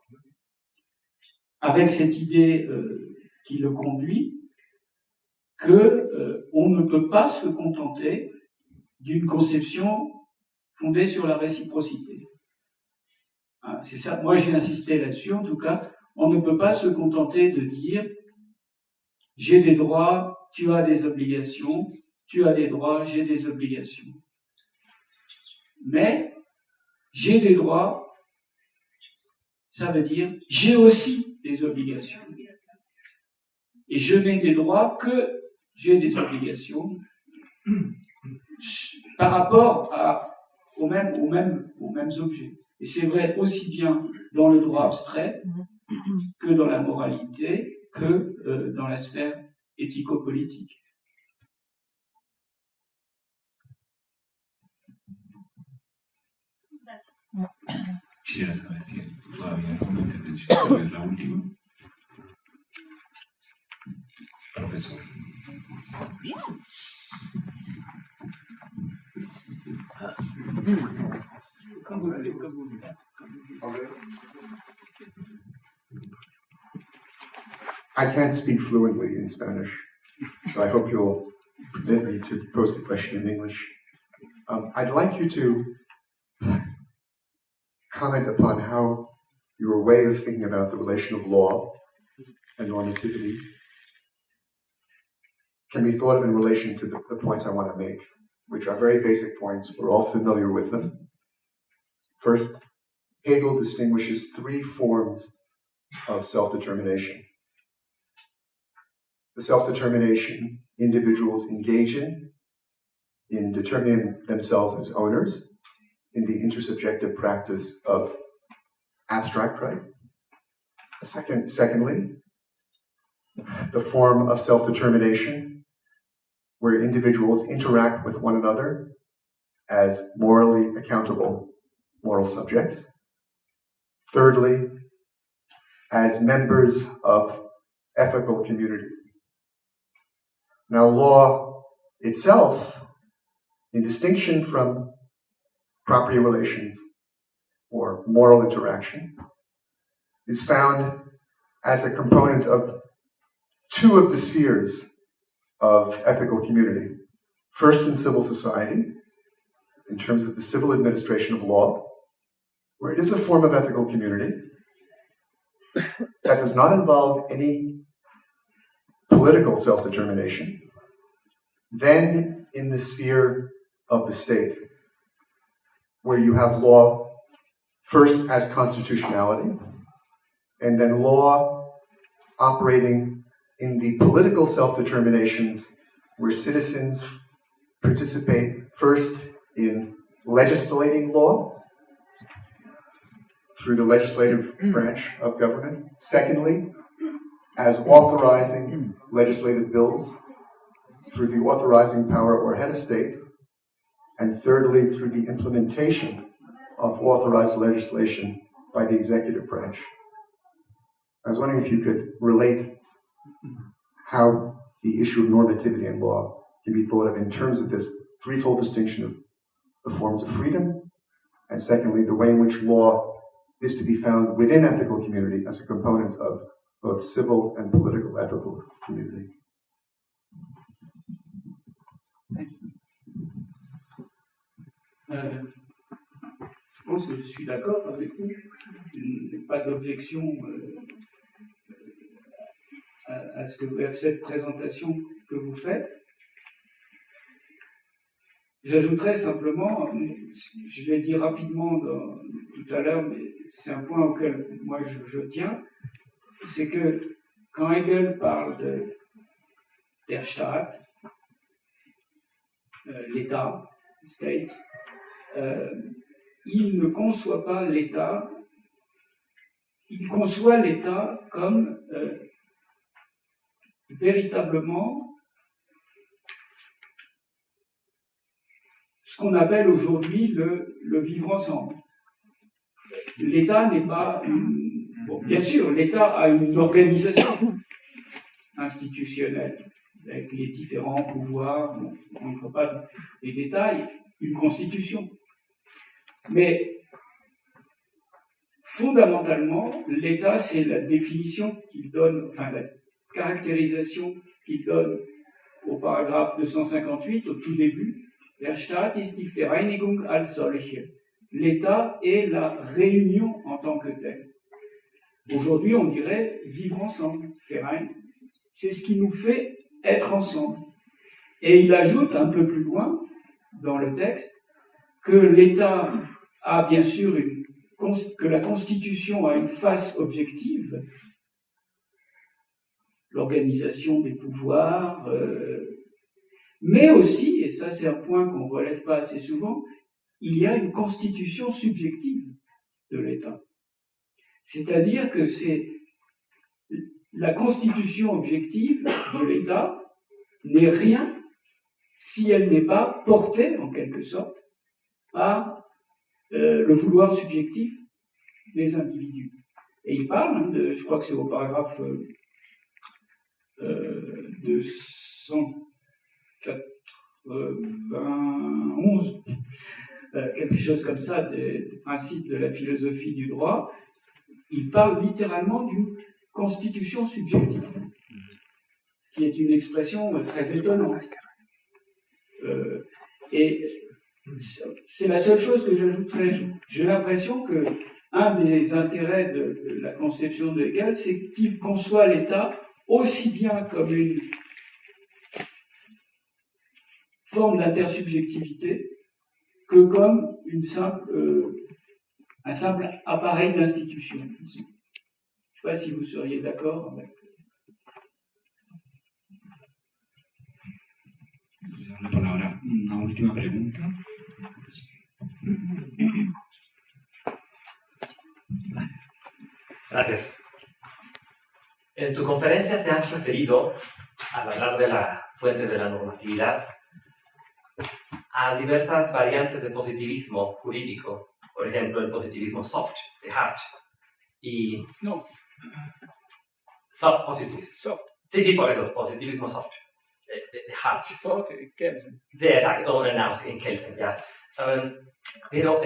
avec cette idée qui le conduit, qu'on ne peut pas se contenter d'une conception fondée sur la réciprocité. C'est ça, moi j'ai insisté là-dessus, en tout cas, on ne peut pas se contenter de dire j'ai des droits, tu as des obligations, tu as des droits, j'ai des obligations. Mais j'ai des droits, ça veut dire j'ai aussi des obligations. Et je n'ai des droits que j'ai des obligations par rapport aux mêmes objets. Et c'est vrai aussi bien dans le droit abstrait que dans la moralité, que dans la sphère éthico-politique. Quisiera saber si todavía hay alguna intervención, tal vez la última. Profesor. I can't speak fluently in Spanish, so I hope you'll permit me to pose the question in English. I'd like you to comment upon how your way of thinking about the relation of law and normativity can be thought of in relation to the points I want to make, which are very basic points. We're all familiar with them. First, Hegel distinguishes three forms of self-determination. The self-determination individuals engage in determining themselves as owners, in the intersubjective practice of abstract right. Secondly, the form of self-determination where individuals interact with one another as morally accountable moral subjects. Thirdly, as members of ethical community. Now, law itself, in distinction from property relations or moral interaction, is found as a component of two of the spheres of ethical community. First, in civil society, in terms of the civil administration of law, where it is a form of ethical community that does not involve any political self-determination. Then, in the sphere of the state, where you have law first as constitutionality, and then law operating in the political self-determinations where citizens participate first in legislating law through the legislative branch of government. Secondly, as authorizing legislative bills through the authorizing power or head of state. And thirdly, through the implementation of authorized legislation by the executive branch. I was wondering if you could relate how the issue of normativity in law can be thought of in terms of this threefold distinction of the forms of freedom, and secondly, the way in which law is to be found within ethical community as a component of both civil and political ethical community. Thank you. pense que je suis d'accord avec vous. Il n'y a pas d'objection à cette présentation que vous faites. J'ajouterais simplement, je l'ai dit rapidement tout à l'heure, mais c'est un point auquel moi je tiens, c'est que quand Hegel parle de der Staat, l'État, state, il ne conçoit pas l'État, il conçoit l'État comme véritablement ce qu'on appelle aujourd'hui le vivre ensemble. L'État n'est pas... Bon, bien sûr, l'État a une organisation institutionnelle avec les différents pouvoirs, on ne peut pas dans les détails, une constitution. Mais fondamentalement, l'État, c'est la définition qu'il donne, enfin la caractérisation qu'il donne au paragraphe 258, au tout début. Der Staat ist die Vereinigung als solche. L'État est la réunion en tant que telle. Aujourd'hui, on dirait vivre ensemble, Verein. C'est ce qui nous fait être ensemble. Et il ajoute un peu plus loin, dans le texte, que l'État a bien sûr que la Constitution a une face objective, l'organisation des pouvoirs, mais aussi, et ça c'est un point qu'on ne relève pas assez souvent, il y a une constitution subjective de l'État. C'est-à-dire que c'est la constitution objective de l'État n'est rien si elle n'est pas portée, en quelque sorte, par le vouloir subjectif des individus. Et il parle, je crois que c'est au paragraphe 291, quelque chose comme ça, des principes de la philosophie du droit, il parle littéralement d'une constitution subjective, ce qui est une expression très étonnante. Et c'est la seule chose que j'ajouterais. J'ai l'impression que un des intérêts de la conception de Hegel, c'est qu'il conçoit l'État aussi bien comme une forme d'intersubjectivité que comme un simple appareil d'institution. Je ne sais pas si vous seriez d'accord avec... La palabra, una última pregunta. Gracias. En tu conferencia te has referido, al hablar de las fuentes de la normatividad, a diversas variantes de positivismo jurídico, por ejemplo, el positivismo soft, de Hart, y... No. Soft positivism. Soft. Sí, por eso, positivismo soft, de Hart. Soft, Kelsen. Sí, exacto, no, en Kelsen, ya. Pero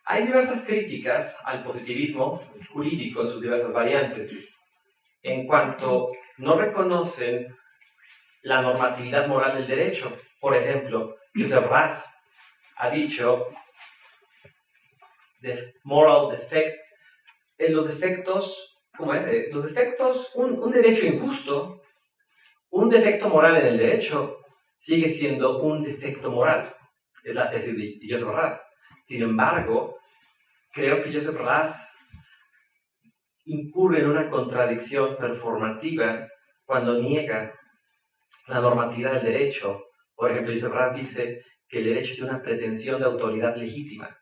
hay diversas críticas al positivismo jurídico en sus diversas variantes, en cuanto no reconocen la normatividad moral del derecho. Por ejemplo, Joseph Raz ha dicho de moral defect, los defectos, ¿cómo es? Los defectos, un derecho injusto, un defecto moral en el derecho sigue siendo un defecto moral. Es la tesis de Joseph Raz. Sin embargo, creo que Joseph Raz incurre en una contradicción performativa cuando niega la normatividad del derecho. Por ejemplo, Joseph Raz dice que el derecho tiene una pretensión de autoridad legítima,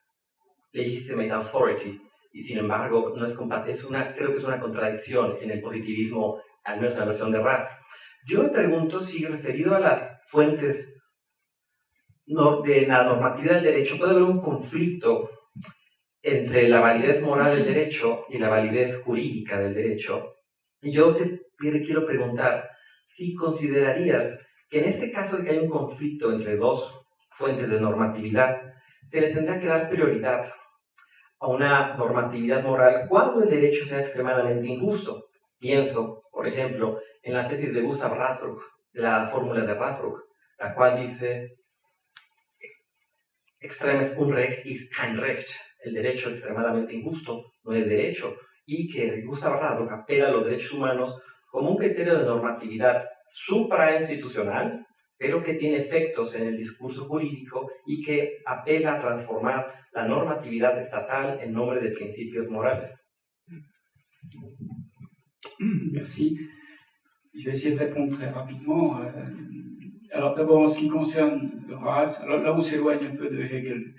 legitimate authority, y sin embargo no es creo que es una contradicción en el positivismo, al menos en la versión de Raz. Yo me pregunto si, referido a las fuentes de la normatividad del derecho, puede haber un conflicto entre la validez moral del derecho y la validez jurídica del derecho. Y yo te quiero preguntar si considerarías que en este caso de que hay un conflicto entre dos fuentes de normatividad, se le tendrá que dar prioridad a una normatividad moral cuando el derecho sea extremadamente injusto. Pienso, por ejemplo, en la tesis de Gustav Rathruck, de la fórmula de Rathruck, la cual dice extremes Unrecht ist kein Recht. el derecho extremadamente injusto no es derecho, y que Gustavo Radloff apela a los derechos humanos como un criterio de normatividad suprainstitucional, pero que tiene efectos en el discurso jurídico y que apela a transformar la normatividad estatal en nombre de principios morales. Merci. Je vais essayer de répondre très rapidement. Alors d'abord, en ce qui concerne Ratz, alors là on s'éloigne un peu de Hegel.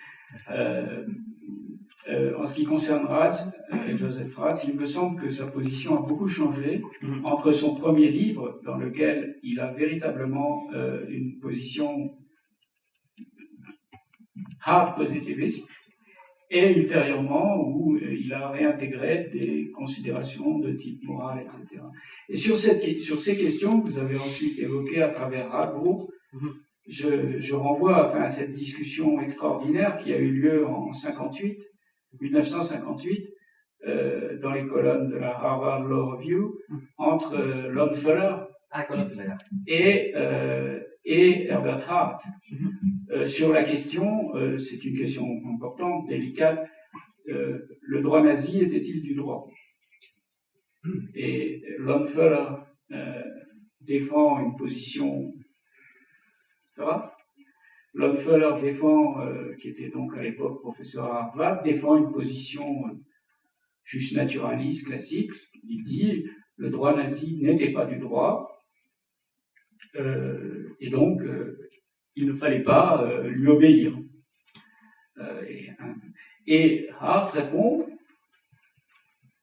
En ce qui concerne Ratz, Joseph Ratz, il me semble que sa position a beaucoup changé entre son premier livre, dans lequel il a véritablement une position hard positiviste, et ultérieurement où il a réintégré des considérations de type moral, etc. Et sur ces questions que vous avez ensuite évoquées à travers Radbruch, je renvoie à cette discussion extraordinaire qui a eu lieu en 1958, dans les colonnes de la Harvard Law Review, entre Longfellow et Herbert Hart, sur la question, c'est une question importante, délicate, le droit nazi était-il du droit? Et Longfellow défend une position... Ça va? Longfellow défend, qui était donc à l'époque professeur à Harvard, défend une position juste naturaliste, classique. Il dit le droit nazi n'était pas du droit, et donc il ne fallait pas lui obéir. Et Hart répond,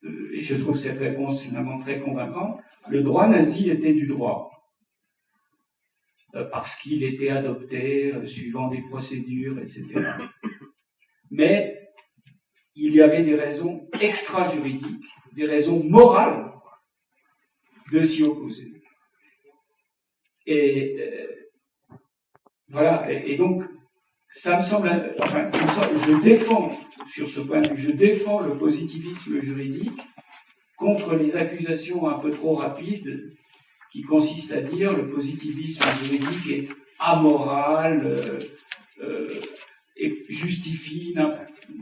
et je trouve cette réponse finalement très convaincante, le droit nazi était du droit. Parce qu'il était adopté suivant des procédures, etc. Mais il y avait des raisons extra-juridiques, des raisons morales de s'y opposer. Et voilà, et donc ça me semble, enfin, je défends, sur ce point de vue, je défends le positivisme juridique contre les accusations un peu trop rapides qui consiste à dire le positivisme juridique est amoral et justifie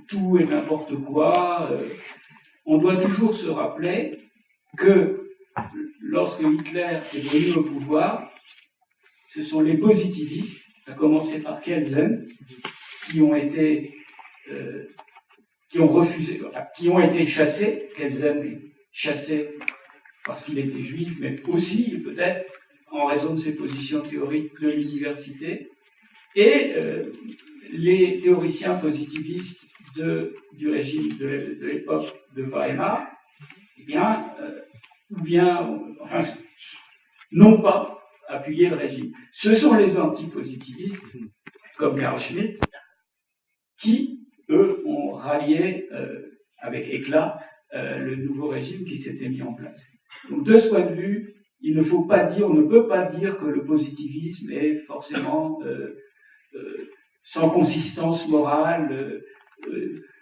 tout et n'importe quoi. On doit toujours se rappeler que lorsque Hitler est venu au pouvoir, ce sont les positivistes, à commencer par Kelsen, qui ont été chassés. Kelsen est chassé parce qu'il était juif, mais aussi peut-être en raison de ses positions théoriques de l'université. Et les théoriciens positivistes du régime de l'époque de Weimar, n'ont pas appuyé le régime. Ce sont les antipositivistes, comme Carl Schmitt, qui, eux, ont rallié avec éclat le nouveau régime qui s'était mis en place. Donc, de ce point de vue, on ne peut pas dire que le positivisme est forcément sans consistance morale,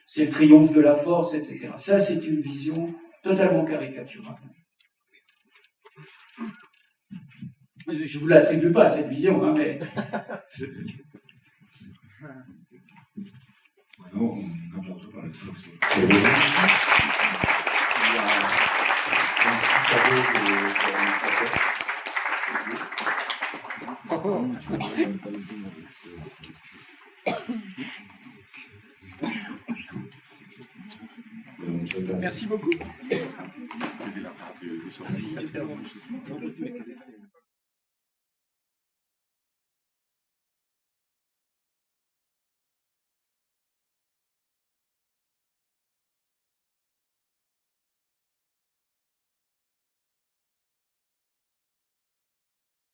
c'est le triomphe de la force, etc. Ça, c'est une vision totalement caricaturale. Je ne vous l'attribue pas, cette vision, hein, mais... Bueno, un aplauso para el próximo. Merci beaucoup. C'était la partie de